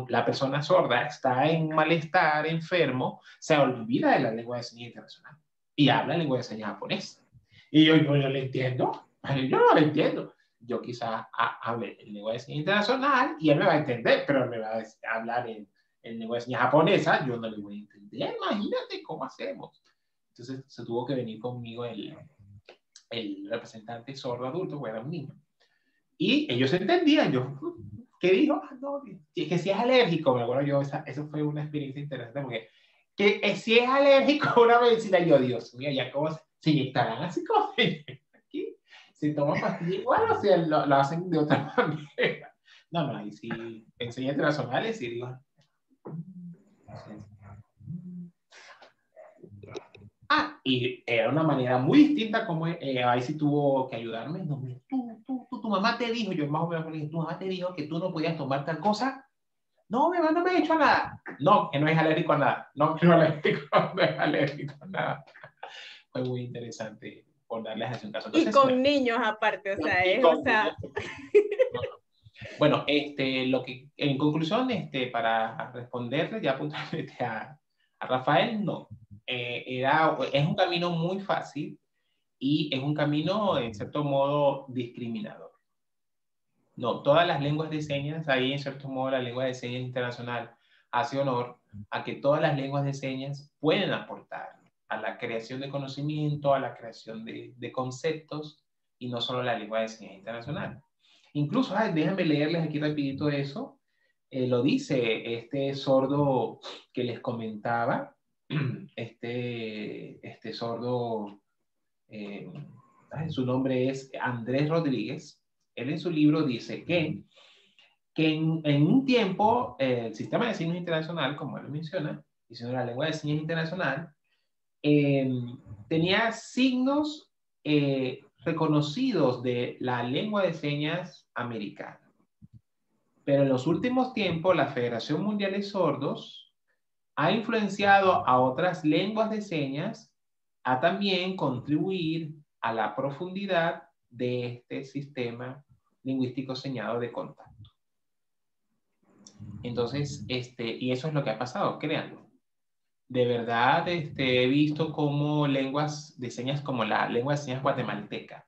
la persona sorda está en malestar, enfermo, se olvida de la lengua de señas internacional y habla lengua de señas japonesa. Y yo no le entiendo, yo no le entiendo. Yo quizás hable en lengua de señas internacional y él me va a entender, pero él me va a hablar en lengua de señas japonesa, yo no le voy a entender. Imagínate cómo hacemos. Entonces se tuvo que venir conmigo el representante sordo adulto, porque era un niño. Y ellos entendían, ¿qué dijo? No, que si es alérgico, me acuerdo yo, eso fue una experiencia interesante, porque si es alérgico a una medicina, Dios mío, ya cómo se inyectarán así como aquí, si toman pastillas igual o si lo hacen de otra manera. No, ahí sí, enseñanzas internacionales y digo, y era una manera muy distinta como ahí sí tuvo que ayudarme. No, tu mamá te dijo, yo más o menos le dije, tu mamá te dijo que tú no podías tomar tal cosa. No, mi mamá no me ha hecho nada. No, que no es alérgico a nada. No, que no es alérgico a nada. Fue muy interesante por darles así un caso. Y Entonces, con bueno, niños aparte, o sea, y es, con o sea, bueno, lo que, en conclusión, para responderle ya puntualmente a Rafael, no. Es un camino muy fácil y es un camino, en cierto modo, discriminador. No, todas las lenguas de señas, ahí en cierto modo la lengua de señas internacional hace honor a que todas las lenguas de señas pueden aportar a la creación de conocimiento, a la creación de conceptos, y no solo la lengua de señas internacional. Incluso, déjenme leerles aquí rapidito eso, lo dice este sordo que les comentaba, este sordo, su nombre es Andrés Rodríguez. Él en su libro dice que en un tiempo el sistema de signos internacional, como él lo menciona, diciendo la lengua de señas internacional, tenía signos reconocidos de la lengua de señas americana. Pero en los últimos tiempos, la Federación Mundial de Sordos ha influenciado a otras lenguas de señas a también contribuir a la profundidad de este sistema lingüístico señado de contacto. Entonces, y eso es lo que ha pasado, créanlo. De verdad, he visto cómo lenguas de señas como la lengua de señas guatemalteca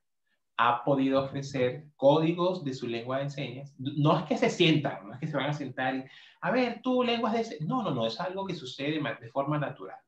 ha podido ofrecer códigos de su lengua de señas. No es que se sientan, no es que se van a sentar y, a ver, tú lenguas de señas. No, no, no, es algo que sucede de forma natural.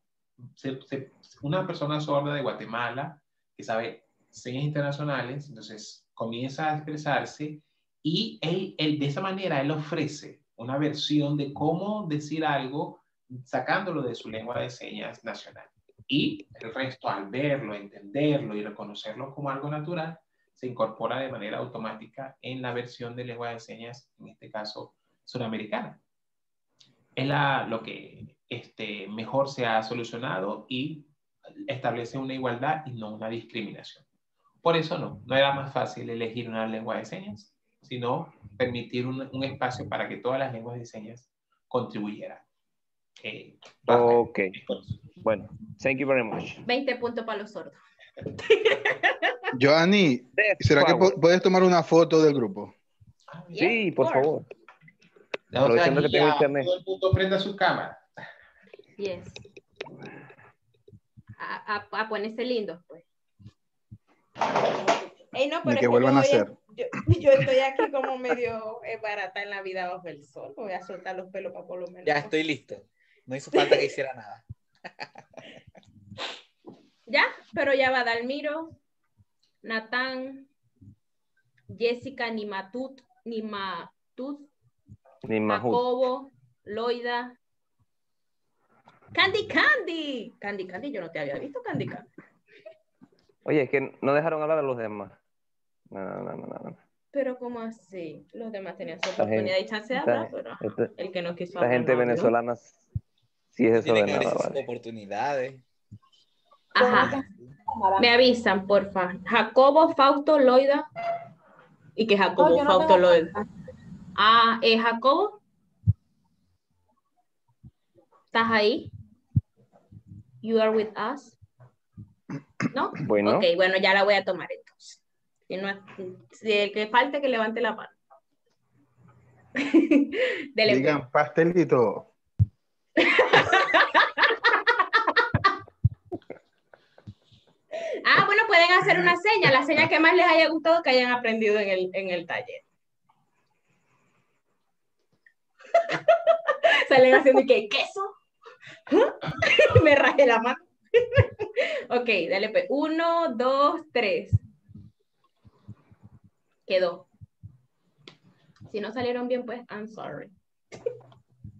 Una persona sorda de Guatemala que sabe señas internacionales, entonces comienza a expresarse y él de esa manera, él ofrece una versión de cómo decir algo sacándolo de su lengua de señas nacional. Y el resto, al verlo, entenderlo y reconocerlo como algo natural, se incorpora de manera automática en la versión de lengua de señas, en este caso, suramericana. Es lo que mejor se ha solucionado y establece una igualdad y no una discriminación. Por eso no era más fácil elegir una lengua de señas, sino permitir un espacio para que todas las lenguas de señas contribuyeran. Ok. Bueno, thank you very much. 20 puntos para los sordos. Joanny, ¿será que puedes tomar una foto del grupo? Sí, por favor. Aprovechando que tengo internet. Todo el mundo prenda su cámara. Yes. A ponerse lindo, pues. Ey, no, pero que vuelvan a hacer. Yo estoy aquí como medio barata en la vida bajo el sol. Voy a soltar los pelos para por lo menos. Ya estoy listo. No hizo falta que hiciera nada. Ya, pero ya va Dalmiro, Natán, Jessica, Nimatut, Jacobo, Loida, Candy, yo no te había visto, Candy. Oye, es que no dejaron hablar a los demás. No. Pero ¿cómo así? Los demás tenían su oportunidad y chance de hablar, pero el que no quiso hablar. La gente venezolana sí es eso de nada, vale. Oportunidades. Ajá. Me avisan, porfa. Jacobo, Fausto, Loida. ¿Y que Jacobo, Fausto, Loida? Jacobo. ¿Estás ahí? You are with us. ¿No? Bueno. Ok, bueno, ya la voy a tomar entonces. Si el que falte, que levante la mano. Digan pastelito. Bueno, pueden hacer una seña, la seña que más les haya gustado que hayan aprendido en el taller. Salen haciendo que queso. Me rajé la mano. Ok, dale pues. 1, 2, 3. Quedó. Si no salieron bien, pues, I'm sorry.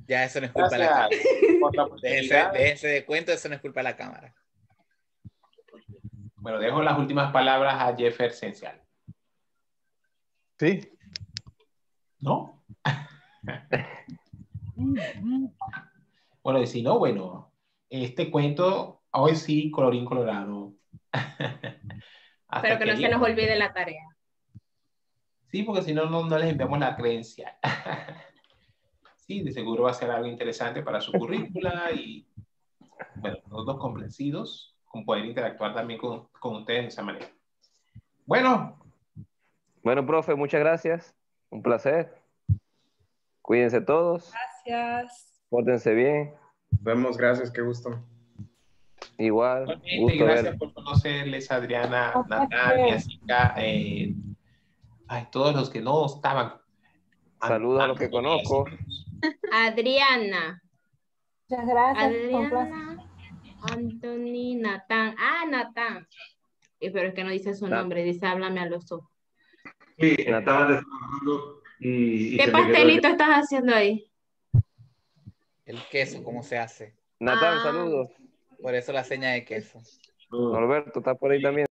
Ya, eso no es culpa de la cámara. Déjense de cuento, eso no es culpa de la cámara. Bueno, dejo las últimas palabras a Jeffer Esencial. ¿Sí? ¿No? Bueno, y si no, bueno, este cuento, hoy sí, colorín colorado. Pero que no se nos olvide la tarea. Sí, porque si no, no les enviamos la creencia. sí, de seguro va a ser algo interesante para su currícula y, bueno, nosotros complacidos con poder interactuar también con ustedes de esa manera. Bueno. Bueno, profe, muchas gracias. Un placer. Cuídense todos. Gracias. Pórtense bien. Nos vemos, gracias, qué gusto. Igual. Igualmente, Gusto gracias ver. por conocerles, Adriana, Natalia, Zika, todos los que no estaban. Saludos a los que conozco. Adriana. Muchas gracias. Adriana, Anthony, Natán. Ah, Natán. Pero es que no dice su nombre, dice háblame a los ojos. Sí, estaban trabajando y ¿Qué se me quedó pastelito estás haciendo ahí? El queso, ¿cómo se hace? Natán, Ah. saludos. Por eso la seña de queso. Norberto, ¿estás por ahí también?